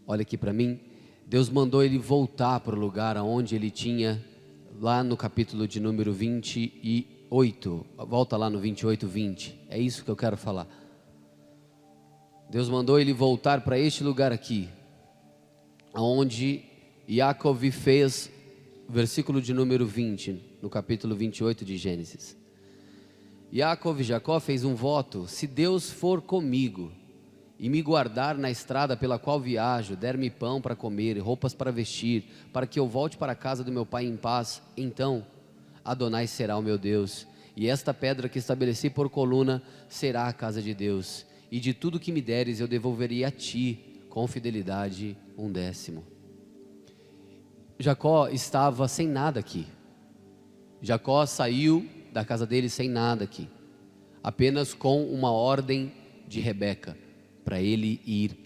olha aqui para mim. Deus mandou ele voltar para o lugar onde ele tinha, lá no capítulo de número 28, volta lá no 28, 20, é isso que eu quero falar. Deus mandou ele voltar para este lugar aqui, onde Jacob fez, versículo de número 20, no capítulo 28 de Gênesis. Jacó fez um voto: se Deus for comigo e me guardar na estrada pela qual viajo, der-me pão para comer e roupas para vestir, para que eu volte para a casa do meu pai em paz, então Adonai será o meu Deus, e esta pedra que estabeleci por coluna será a casa de Deus, e de tudo que me deres eu devolveria a ti com fidelidade 1/10. Jacó estava sem nada aqui. Jacó saiu da casa dele sem nada aqui, apenas com uma ordem de Rebeca, para ele ir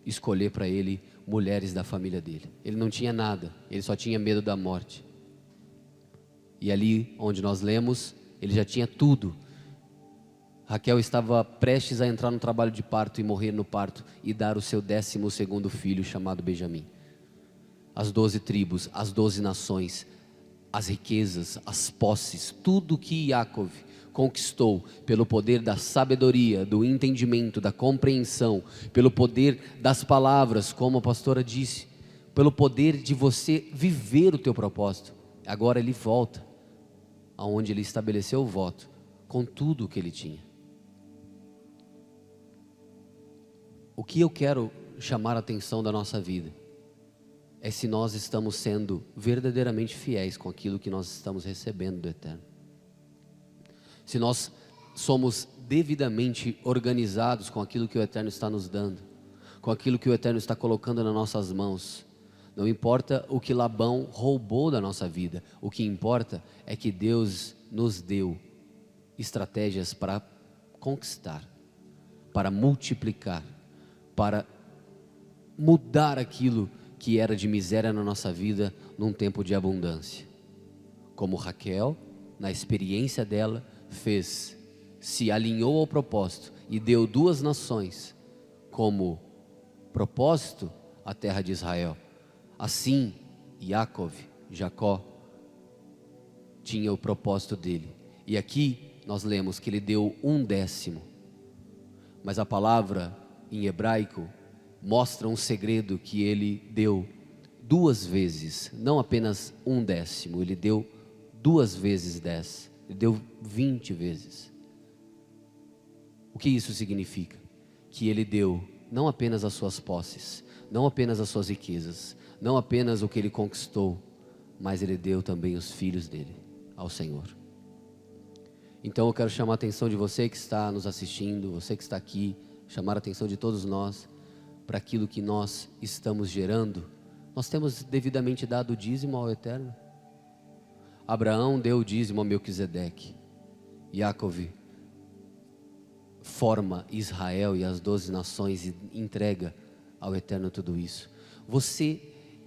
escolher para ele mulheres da família dele. Ele não tinha nada, ele só tinha medo da morte. E ali onde nós lemos, ele já tinha tudo. Raquel estava prestes a entrar no trabalho de parto e morrer no parto e dar o seu 12º filho, chamado Benjamim. As 12 tribos, as 12 nações, as riquezas, as posses, tudo que Jacob conquistou pelo poder da sabedoria, do entendimento, da compreensão, pelo poder das palavras, como a pastora disse, pelo poder de você viver o teu propósito. Agora ele volta aonde ele estabeleceu o voto, com tudo o que ele tinha. O que eu quero chamar a atenção da nossa vida é se nós estamos sendo verdadeiramente fiéis com aquilo que nós estamos recebendo do Eterno. Se nós somos devidamente organizados com aquilo que o Eterno está nos dando, com aquilo que o Eterno está colocando nas nossas mãos. Não importa o que Labão roubou da nossa vida, o que importa é que Deus nos deu estratégias para conquistar, para multiplicar, para mudar aquilo que era de miséria na nossa vida num tempo de abundância. Como Raquel, na experiência dela, fez, se alinhou ao propósito e deu 2 nações como propósito a terra de Israel. Assim, Jacó, tinha o propósito dele. E aqui nós lemos que ele deu 1/10. Mas a palavra em hebraico mostra um segredo, que ele deu 2 vezes, não apenas 1/10, ele deu 2 vezes 10, ele deu 20 vezes. O que isso significa? Que ele deu não apenas as suas posses, não apenas as suas riquezas, não apenas o que ele conquistou, mas ele deu também os filhos dele ao Senhor. Então eu quero chamar a atenção de você que está nos assistindo, você que está aqui, chamar a atenção de todos nós, para aquilo que nós estamos gerando. Nós temos devidamente dado o dízimo ao Eterno. Abraão deu o dízimo a Melquisedeque. Jacob forma Israel e as 12 nações e entrega ao Eterno tudo isso. Você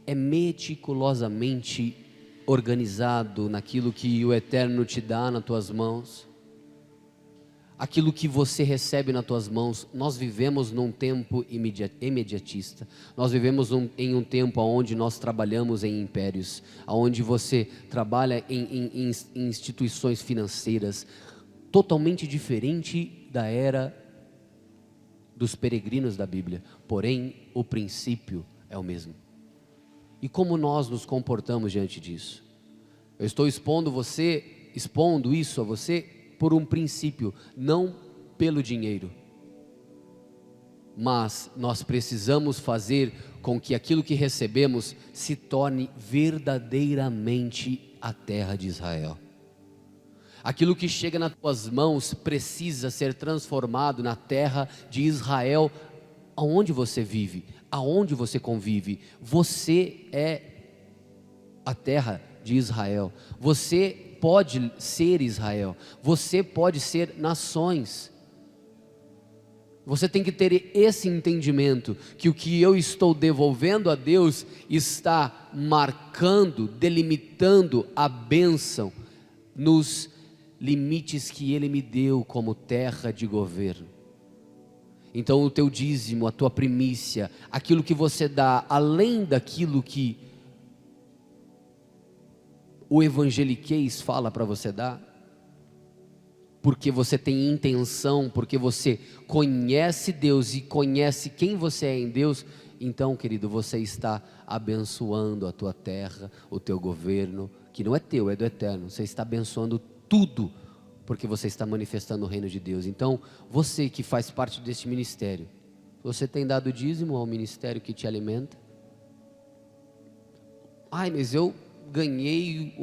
é meticulosamente organizado naquilo que o Eterno te dá nas tuas mãos, aquilo que você recebe nas tuas mãos. Nós vivemos num tempo imediatista, nós vivemos em um tempo onde nós trabalhamos em impérios, onde você trabalha em instituições financeiras, totalmente diferente da era dos peregrinos da Bíblia, porém o princípio é o mesmo. E como nós nos comportamos diante disso? Eu estou expondo isso a você por um princípio, não pelo dinheiro. Mas nós precisamos fazer com que aquilo que recebemos se torne verdadeiramente a terra de Israel. Aquilo que chega nas tuas mãos precisa ser transformado na terra de Israel, aonde você vive, aonde você convive. Você é a terra de Israel. Você pode ser Israel. Você pode ser nações. Você tem que ter esse entendimento, que o que eu estou devolvendo a Deus está marcando, delimitando a bênção nos limites que Ele me deu como terra de governo. Então o teu dízimo, a tua primícia, aquilo que você dá, além daquilo que o evangeliquez fala para você dar, porque você tem intenção, porque você conhece Deus e conhece quem você é em Deus, então, querido, você está abençoando a tua terra, o teu governo, que não é teu, é do eterno. Você está abençoando tudo, porque você está manifestando o reino de Deus. Então, você que faz parte deste ministério, você tem dado dízimo ao ministério que te alimenta? Ai, mas eu ganhei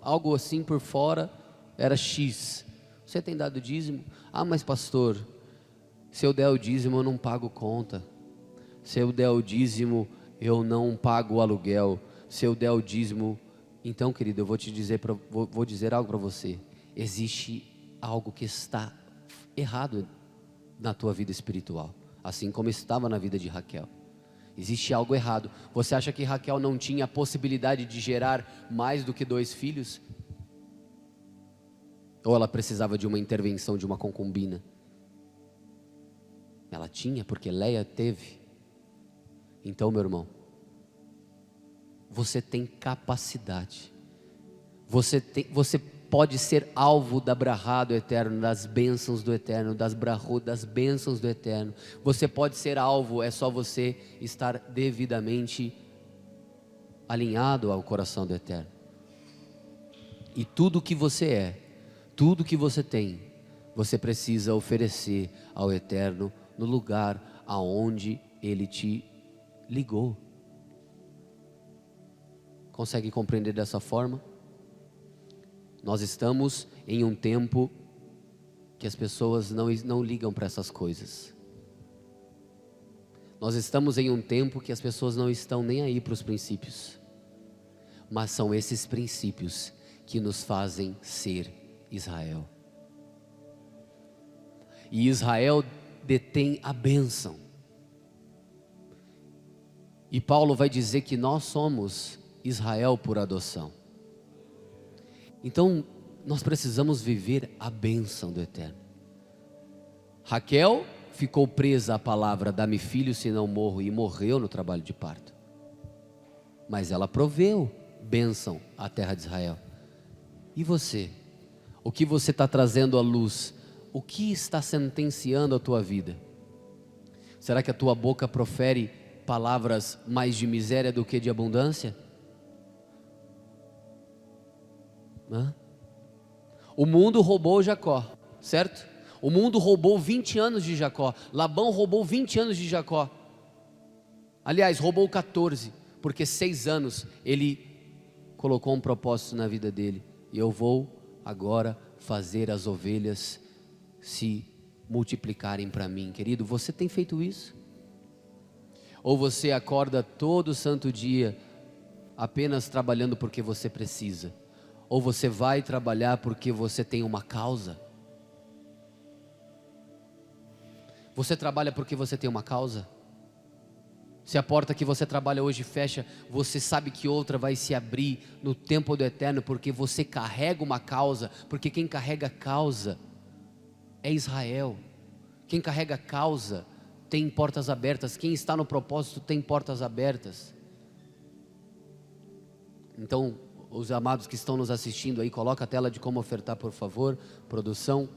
algo assim por fora, era X. Você tem dado dízimo? Ah, mas pastor, se eu der o dízimo eu não pago conta. Se eu der o dízimo eu não pago o aluguel. Se eu der o dízimo, então, querido, eu vou te dizer, vou dizer algo para você. Existe algo que está errado na tua vida espiritual, assim como estava na vida de Raquel. Existe algo errado. Você acha que Raquel não tinha a possibilidade de gerar mais do que 2 filhos? Ou ela precisava de uma intervenção de uma concubina? Ela tinha, porque Leia teve. Então, meu irmão, você tem capacidade. Você pode ser alvo da brahá do eterno, das bênçãos do eterno, das bênçãos do eterno. Você pode ser alvo, é só você estar devidamente alinhado ao coração do eterno. E tudo que você é, tudo que você tem, você precisa oferecer ao eterno no lugar aonde ele te ligou. Consegue compreender dessa forma? Nós estamos em um tempo que as pessoas não ligam para essas coisas. Nós estamos em um tempo que as pessoas não estão nem aí para os princípios. Mas são esses princípios que nos fazem ser Israel. E Israel detém a bênção. E Paulo vai dizer que nós somos Israel por adoção. Então, nós precisamos viver a bênção do eterno. Raquel ficou presa à palavra, dá-me filho senão morro, e morreu no trabalho de parto. Mas ela proveu bênção à terra de Israel. E você? O que você está trazendo à luz? O que está sentenciando a tua vida? Será que a tua boca profere palavras mais de miséria do que de abundância? O mundo roubou Jacó, certo? O mundo roubou 20 anos de Jacó. Labão roubou 20 anos de Jacó. Aliás, roubou 14, porque 6 anos ele colocou um propósito na vida dele. E eu vou agora fazer as ovelhas se multiplicarem para mim. Querido, você tem feito isso? Ou você acorda todo santo dia apenas trabalhando porque você precisa? Ou você vai trabalhar porque você tem uma causa? Você trabalha porque você tem uma causa? Se a porta que você trabalha hoje fecha, você sabe que outra vai se abrir no tempo do eterno, porque você carrega uma causa, porque quem carrega causa é Israel. Quem carrega causa tem portas abertas, quem está no propósito tem portas abertas. Então, os amados que estão nos assistindo aí, coloca a tela de como ofertar, por favor, produção.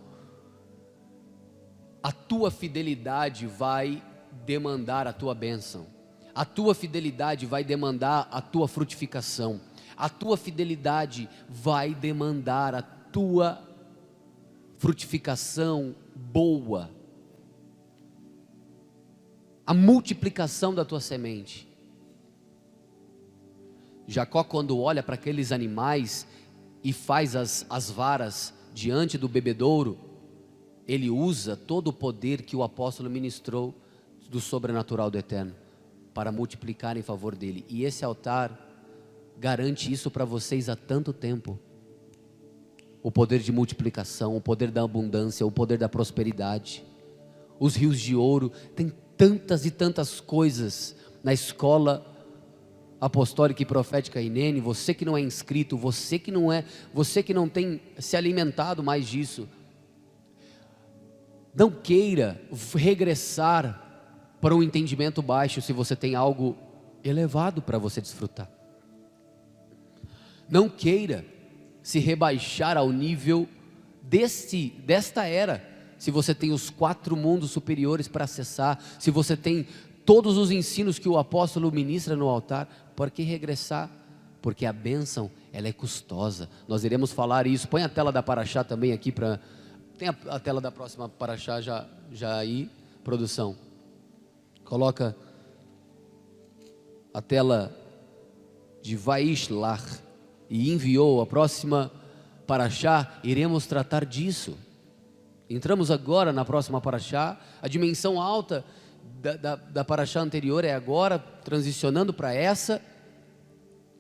A tua fidelidade vai demandar a tua bênção. A tua fidelidade vai demandar a tua frutificação. A tua fidelidade vai demandar a tua frutificação boa. A multiplicação da tua semente. Jacó, quando olha para aqueles animais e faz as varas diante do bebedouro, ele usa todo o poder que o apóstolo ministrou do sobrenatural do eterno para multiplicar em favor dele. E esse altar garante isso para vocês há tanto tempo. O poder de multiplicação, o poder da abundância, o poder da prosperidade. Os rios de ouro, tem tantas e tantas coisas na escola apostólica e profética INENE. Você que não é inscrito, você que não tem se alimentado mais disso, Não queira regressar para um entendimento baixo se você tem algo elevado para você desfrutar. Não queira se rebaixar ao nível desta era, se você tem os 4 mundos superiores para acessar, se você tem todos os ensinos que o apóstolo ministra no altar, por que regressar? Porque a bênção, ela é custosa. Nós iremos falar isso. Põe a tela da Paraxá também aqui, tem a tela da próxima Paraxá já aí, produção. Coloca a tela de Vaishlach, e enviou. A próxima Paraxá, iremos tratar disso. Entramos agora na próxima Paraxá. A dimensão alta da Paraxá anterior é agora, transicionando para essa.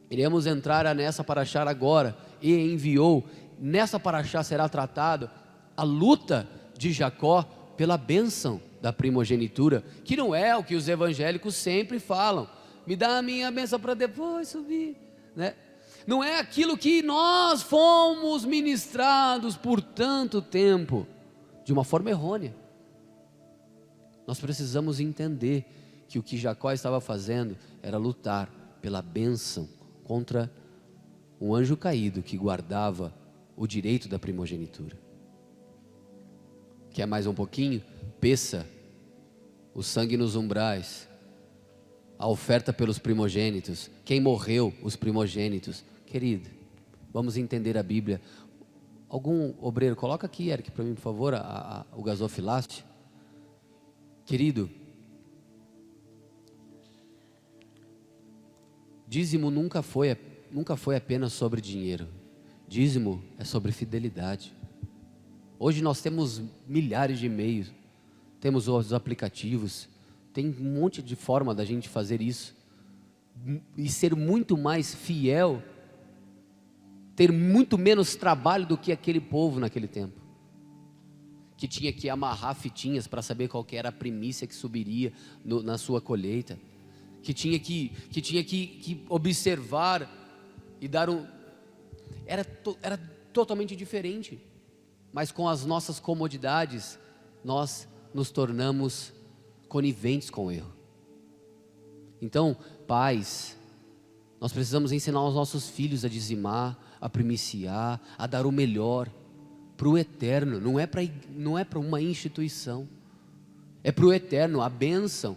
Iremos entrar nessa Paraxá agora. E enviou. Nessa Paraxá será tratado a luta de Jacó pela bênção da primogenitura, que não é o que os evangélicos sempre falam. Me dá a minha bênção para depois subir, né? Não é aquilo que nós fomos ministrados por tanto tempo, de uma forma errônea. Nós precisamos entender que o que Jacó estava fazendo era lutar pela bênção contra um anjo caído que guardava o direito da primogenitura. Quer mais um pouquinho? Peça o sangue nos umbrais, a oferta pelos primogênitos, quem morreu, os primogênitos. Querido, vamos entender a Bíblia. Algum obreiro, coloca aqui, Eric, para mim, por favor, o gasofilácio. Querido, dízimo nunca foi apenas sobre dinheiro. Dízimo é sobre fidelidade. Hoje nós temos milhares de e-mails, temos os aplicativos, tem um monte de forma da gente fazer isso, e ser muito mais fiel, ter muito menos trabalho do que aquele povo naquele tempo, que tinha que amarrar fitinhas para saber qual que era a primícia que subiria na sua colheita, que tinha que observar e dar era totalmente diferente. Mas com as nossas comodidades, nós nos tornamos coniventes com o erro. Então, pais, nós precisamos ensinar os nossos filhos a dizimar, a primiciar, a dar o melhor para o eterno. Não é para uma instituição, é para o eterno. A bênção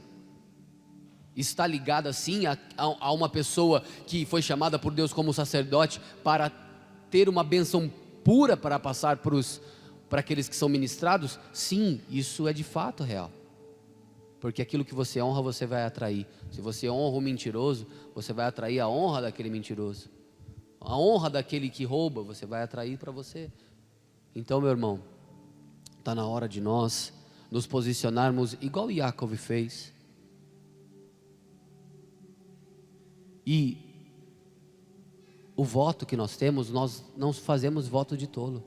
está ligada sim a uma pessoa que foi chamada por Deus como sacerdote para ter uma bênção pura para passar para aqueles que são ministrados. Sim, isso é de fato real, porque aquilo que você honra, você vai atrair. Se você honra o mentiroso, você vai atrair a honra daquele mentiroso. A honra daquele que rouba, você vai atrair para você. Então, meu irmão, está na hora de nós nos posicionarmos igual Yaakov fez. E o voto que nós temos, nós não fazemos voto de tolo,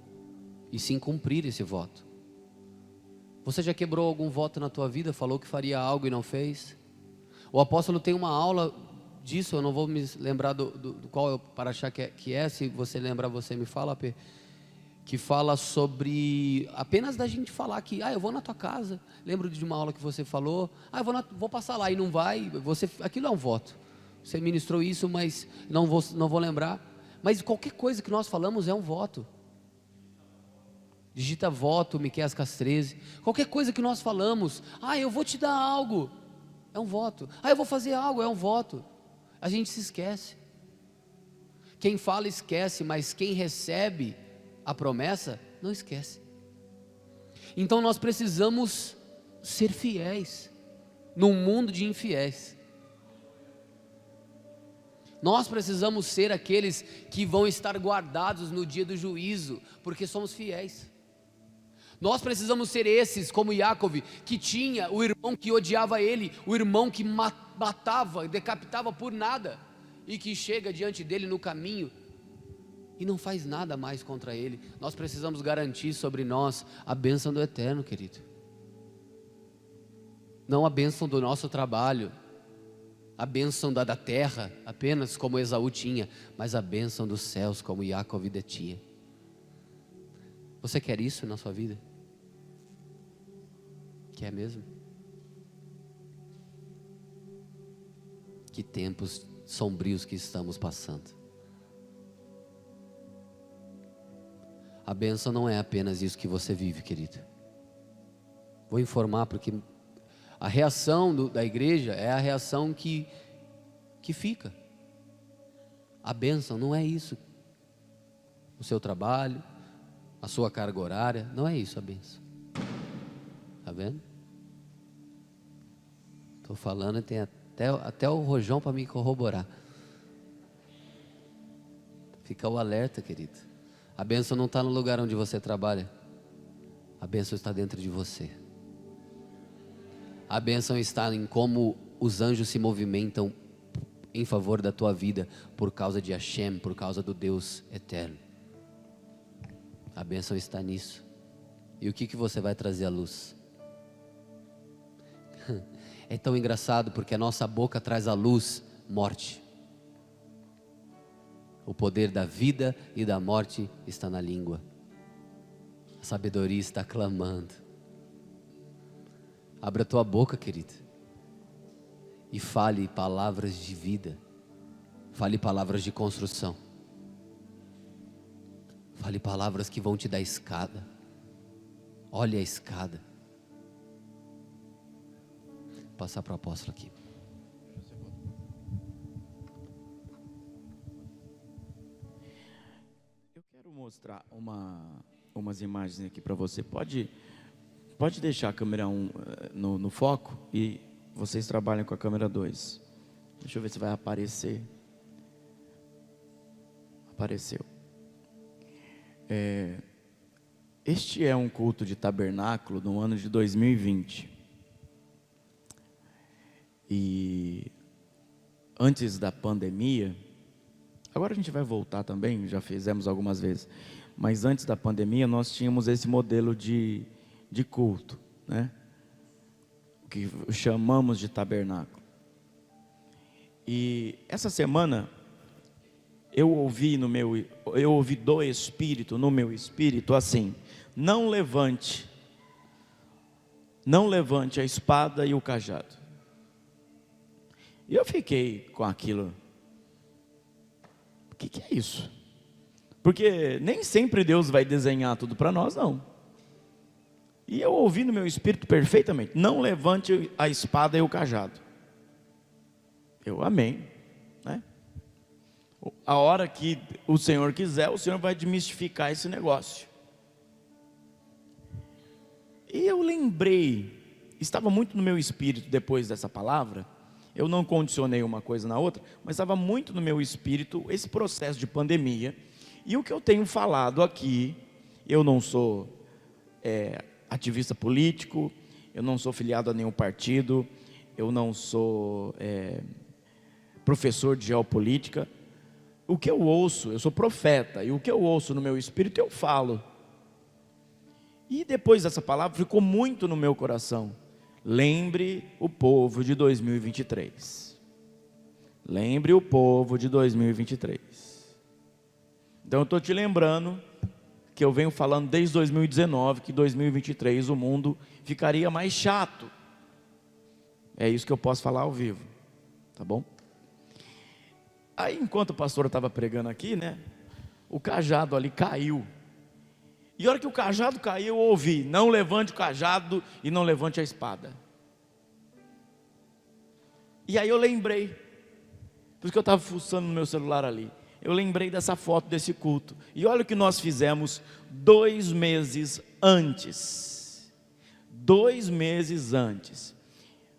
e sim cumprir esse voto. Você já quebrou algum voto na tua vida? Falou que faria algo e não fez? O apóstolo tem uma aula disso, eu não vou me lembrar do qual eu para achar que é, se você lembrar você me fala, P, que fala sobre apenas da gente falar que, eu vou na tua casa, lembro de uma aula que você falou, vou passar lá e não vai, aquilo é um voto. Você ministrou isso, mas não vou lembrar. Mas qualquer coisa que nós falamos é um voto. Digita voto, Miqueias 13. Qualquer coisa que nós falamos, eu vou te dar algo, é um voto. Eu vou fazer algo, é um voto. A gente se esquece. Quem fala esquece, mas quem recebe a promessa não esquece. Então nós precisamos ser fiéis num mundo de infiéis. Nós precisamos ser aqueles que vão estar guardados no dia do juízo, porque somos fiéis. Nós precisamos ser esses, como Yaakov, que tinha o irmão que odiava ele, o irmão que matava, decapitava por nada, e que chega diante dele no caminho e não faz nada mais contra ele. Nós precisamos garantir sobre nós a bênção do eterno, querido. Não a bênção do nosso trabalho, a bênção da terra, apenas como Esaú tinha, mas a bênção dos céus, como Yaakov detinha. Você quer isso na sua vida? Quer mesmo? Que tempos sombrios que estamos passando. A bênção não é apenas isso que você vive, querido. Vou informar porque a reação da igreja é a reação que fica. A bênção não é isso. O seu trabalho, a sua carga horária, não é isso a bênção. Está vendo? Estou falando e tem até o Rojão para me corroborar. Fica o alerta, querido. A bênção não está no lugar onde você trabalha. A bênção está dentro de você. A bênção está em como os anjos se movimentam em favor da tua vida, por causa de Hashem, por causa do Deus eterno. A bênção está nisso. E o que você vai trazer à luz? É tão engraçado porque a nossa boca traz à luz morte. O poder da vida e da morte está na língua. A sabedoria está clamando. Abra a tua boca, querido, e fale palavras de vida. Fale palavras de construção. Fale palavras que vão te dar escada. Olhe a escada. Vou passar para o apóstolo aqui. Eu quero mostrar umas imagens aqui para você. Pode deixar a câmera 1 no foco e vocês trabalham com a câmera 2. Deixa eu ver se vai aparecer. Apareceu. Este é um culto de tabernáculo no ano de 2020. E antes da pandemia, agora a gente vai voltar também, já fizemos algumas vezes, mas antes da pandemia nós tínhamos esse modelo de culto, né? Que chamamos de tabernáculo. E essa semana eu ouvi do Espírito, no meu espírito, assim: não levante a espada e o cajado. E eu fiquei com aquilo. O que é isso? Porque nem sempre Deus vai desenhar tudo para nós, não. E eu ouvi no meu espírito perfeitamente: não levante a espada e o cajado. Eu amém, né? A hora que o Senhor quiser, o Senhor vai desmistificar esse negócio. E eu lembrei, estava muito no meu espírito depois dessa palavra. Eu não condicionei uma coisa na outra, mas estava muito no meu espírito esse processo de pandemia. E o que eu tenho falado aqui, eu não sou ativista político, eu não sou filiado a nenhum partido, eu não sou professor de geopolítica. O que eu ouço, eu sou profeta, e o que eu ouço no meu espírito eu falo. E depois dessa palavra ficou muito no meu coração: lembre o povo de 2023. Lembre o povo de 2023. Então eu estou te lembrando que eu venho falando desde 2019, que 2023 o mundo ficaria mais chato. É isso que eu posso falar ao vivo, tá bom? Aí enquanto o pastor estava pregando aqui, né, o cajado ali caiu. E a hora que o cajado caiu, eu ouvi: não levante o cajado e não levante a espada. E aí eu lembrei, por isso que eu estava fuçando no meu celular ali, eu lembrei dessa foto desse culto. E olha o que nós fizemos 2 meses antes. 2 meses antes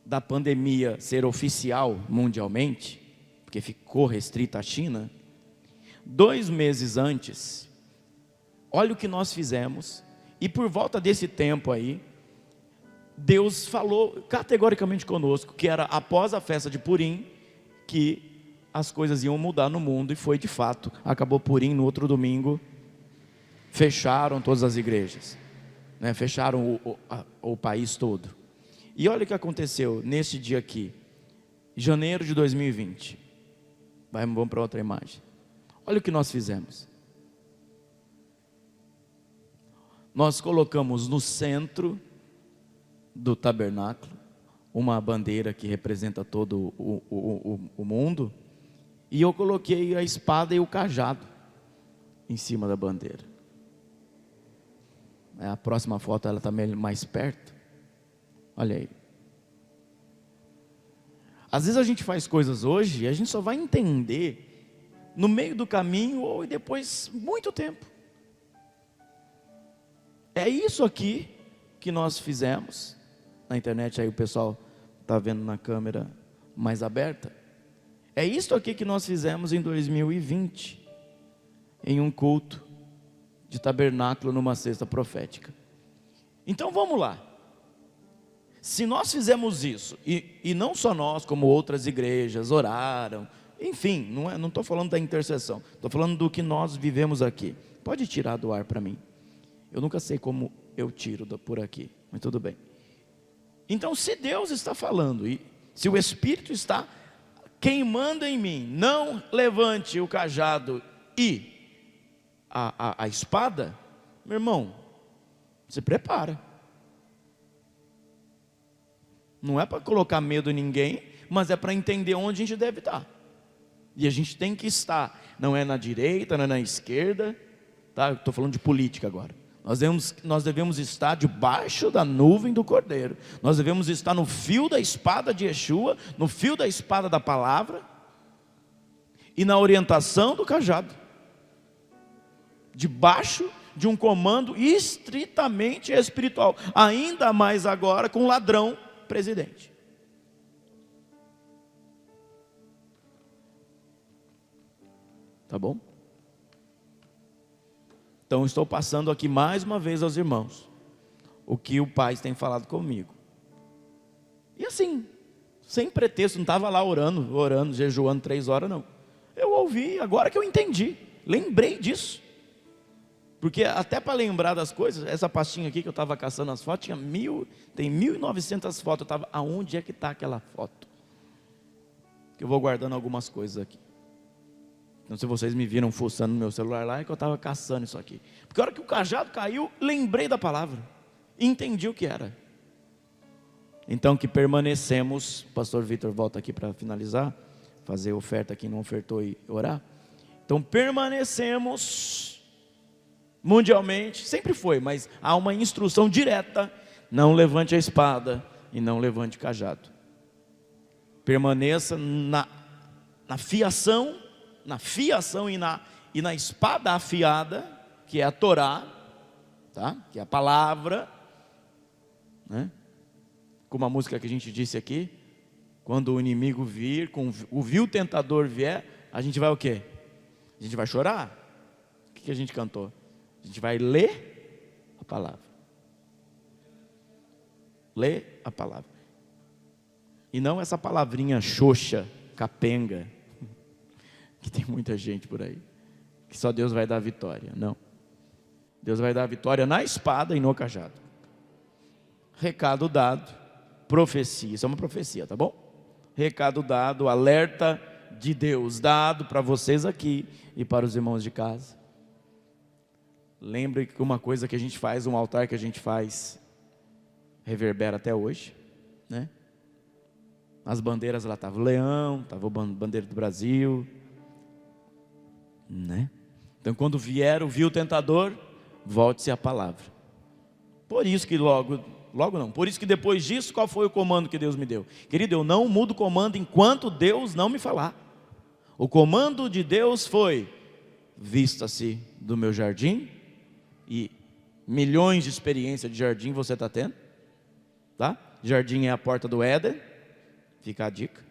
da pandemia ser oficial mundialmente, porque ficou restrita à China. 2 meses antes, olha o que nós fizemos. E por volta desse tempo aí, Deus falou categoricamente conosco que era após a festa de Purim que as coisas iam mudar no mundo. E foi de fato. Acabou Purim, no outro domingo fecharam todas as igrejas, né? Fecharam o país todo. E olha o que aconteceu nesse dia aqui, janeiro de 2020. Vamos para outra imagem. Olha o que nós fizemos. Nós colocamos no centro do tabernáculo, uma bandeira que representa todo o mundo, e eu coloquei a espada e o cajado em cima da bandeira. A próxima foto ela está mais perto. Olha aí. Às vezes a gente faz coisas hoje e a gente só vai entender no meio do caminho ou depois muito tempo. É isso aqui que nós fizemos. Na internet aí o pessoal está vendo na câmera mais aberta. É isso aqui que nós fizemos em 2020, em um culto de tabernáculo numa cesta profética. Então vamos lá. Se nós fizemos isso, e não só nós, como outras igrejas oraram, enfim, não estou falando da intercessão, estou falando do que nós vivemos aqui. Pode tirar do ar para mim. Eu nunca sei como eu tiro por aqui, mas tudo bem. Então, se Deus está falando, e se o Espírito está queimando em mim, não levante o cajado e a espada, meu irmão, se prepara. Não é para colocar medo em ninguém, mas é para entender onde a gente deve estar. E a gente tem que estar, não é na direita, não é na esquerda, tá? Estou falando de política agora. Nós devemos estar debaixo da nuvem do Cordeiro. Nós devemos estar no fio da espada de Yeshua, no fio da espada da palavra e na orientação do cajado. Debaixo de um comando estritamente espiritual. Ainda mais agora com o ladrão presidente. Tá bom? Então estou passando aqui mais uma vez aos irmãos o que o Pai tem falado comigo. E assim, sem pretexto, não estava lá orando, jejuando 3 horas, não. Eu ouvi, agora que eu entendi, lembrei disso. Porque até para lembrar das coisas, essa pastinha aqui que eu estava caçando as fotos, tem 1.900 fotos, eu estava, aonde é que está aquela foto? Que eu vou guardando algumas coisas aqui. Então se vocês me viram fuçando no meu celular lá, é que eu estava caçando isso aqui. Porque a hora que o cajado caiu, lembrei da palavra, entendi o que era. Então que permanecemos, o pastor Vitor volta aqui para finalizar, fazer oferta quem não ofertou e orar. Então permanecemos mundialmente, sempre foi, mas há uma instrução direta: não levante a espada e não levante o cajado. Permaneça na fiação e na espada afiada, que é a Torá, tá? Que é a palavra, né? Como a música que a gente disse aqui, quando o inimigo vir, o vil tentador vier, a gente vai o quê? A gente vai chorar? O que a gente cantou? A gente vai ler a palavra. Ler a palavra. E não essa palavrinha xoxa, capenga, que tem muita gente por aí, que só Deus vai dar a vitória. Não. Deus vai dar a vitória na espada e no cajado. Recado dado, profecia. Isso é uma profecia, tá bom? Recado dado, alerta de Deus dado para vocês aqui e para os irmãos de casa. Lembre que uma coisa que a gente faz, um altar que a gente faz, reverbera até hoje, né? As bandeiras lá estava o leão, estava a bandeira do Brasil, né? Então quando vier o vil tentador, volte-se à palavra. Por isso que por isso que depois disso, qual foi o comando que Deus me deu? Querido, eu não mudo o comando enquanto Deus não me falar. O comando de Deus foi: vista-se do meu jardim. E milhões de experiência de jardim você está tendo, tá? Jardim é a porta do Éden, fica a dica,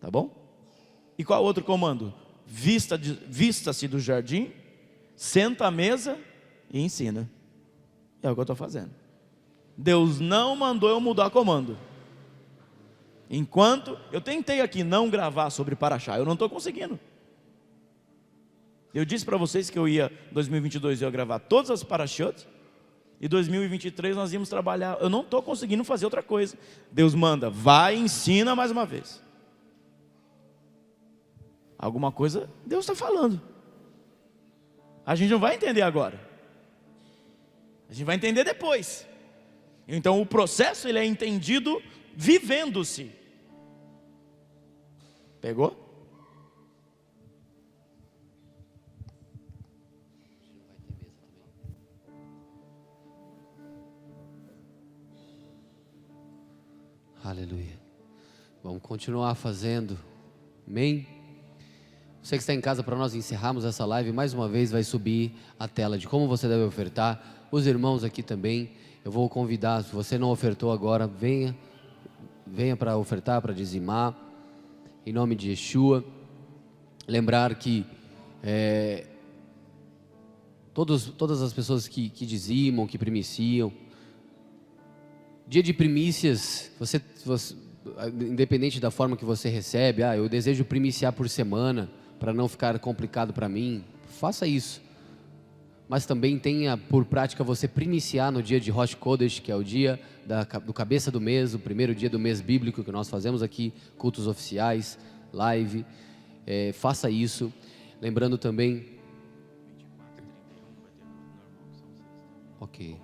tá bom? E qual outro comando? Vista-se do jardim, senta à mesa e ensina. É o que eu estou fazendo. Deus não mandou eu mudar comando. Enquanto eu tentei aqui não gravar sobre Paraxá, eu não estou conseguindo. Eu disse para vocês que em 2022 eu ia gravar todas as Parashot, e 2023 nós íamos trabalhar. Eu não estou conseguindo fazer outra coisa. Deus manda, vai e ensina mais uma vez. Alguma coisa Deus está falando. A gente não vai entender agora. A gente vai entender depois. Então o processo ele é entendido vivendo-se. Pegou? Aleluia. Vamos continuar fazendo. Amém? Você que está em casa, para nós encerrarmos essa live, mais uma vez vai subir a tela de como você deve ofertar. Os irmãos aqui também, eu vou convidar, se você não ofertou agora, venha para ofertar, para dizimar, em nome de Yeshua. Lembrar que todas as pessoas que dizimam, que primiciam, dia de primícias, você, independente da forma que você recebe, eu desejo primiciar por semana, para não ficar complicado para mim, faça isso. Mas também tenha por prática você primiciar no dia de Rosh Chodesh, que é o dia do cabeça do mês, o primeiro dia do mês bíblico que nós fazemos aqui, cultos oficiais, live, faça isso. Lembrando também, ok,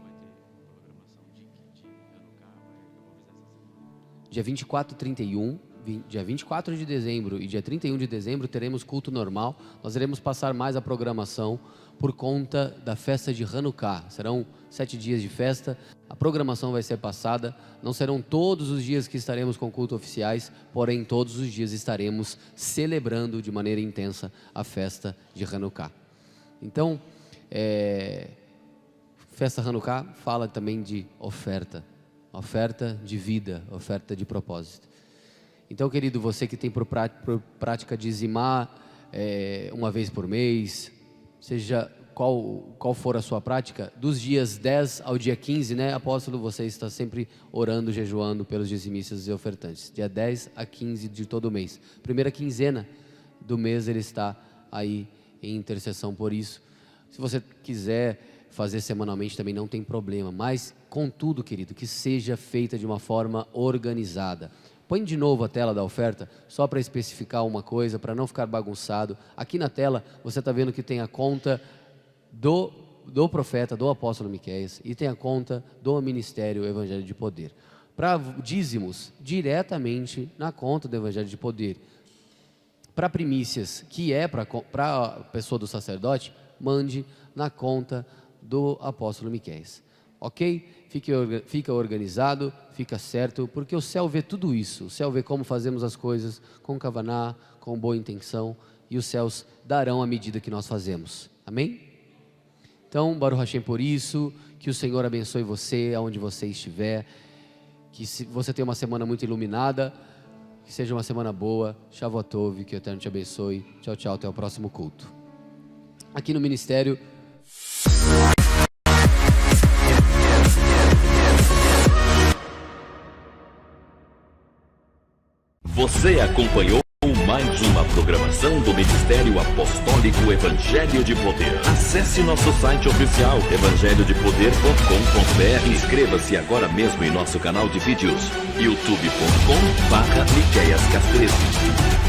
dia 24 e 31, dia 24 de dezembro e dia 31 de dezembro teremos culto normal. Nós iremos passar mais a programação por conta da festa de Hanukkah. Serão 7 dias de festa, a programação vai ser passada. Não serão todos os dias que estaremos com culto oficiais, porém todos os dias estaremos celebrando de maneira intensa a festa de Hanukkah. Então, festa Hanukkah fala também de oferta de vida, oferta de propósito. Então, querido, você que tem por prática dizimar uma vez por mês, seja qual for a sua prática, dos dias 10 ao dia 15, né, apóstolo, você está sempre orando, jejuando pelos dizimistas e ofertantes. Dia 10 a 15 de todo mês. Primeira quinzena do mês ele está aí em intercessão por isso. Se você quiser fazer semanalmente também não tem problema, mas contudo, querido, que seja feita de uma forma organizada. Põe de novo a tela da oferta, só para especificar uma coisa, para não ficar bagunçado. Aqui na tela, você está vendo que tem a conta do profeta, do apóstolo Miqueias, e tem a conta do Ministério Evangelho de Poder. Para dízimos, diretamente na conta do Evangelho de Poder. Para primícias, que é para a pessoa do sacerdote, mande na conta do apóstolo Miqueias. Ok? Fica organizado, fica certo, porque o céu vê tudo isso. O céu vê como fazemos as coisas com kavaná, com boa intenção, e os céus darão a medida que nós fazemos. Amém? Então, Baruch Hashem por isso, que o Senhor abençoe você, aonde você estiver, que você tenha uma semana muito iluminada, que seja uma semana boa, Shavuot Tov, que o Eterno te abençoe. Tchau, tchau, até o próximo culto. Aqui no Ministério... Você acompanhou mais uma programação do Ministério Apostólico Evangelho de Poder. Acesse nosso site oficial evangelhodepoder.com.br. Inscreva-se agora mesmo em nosso canal de vídeos youtube.com/Miqueias Castretti.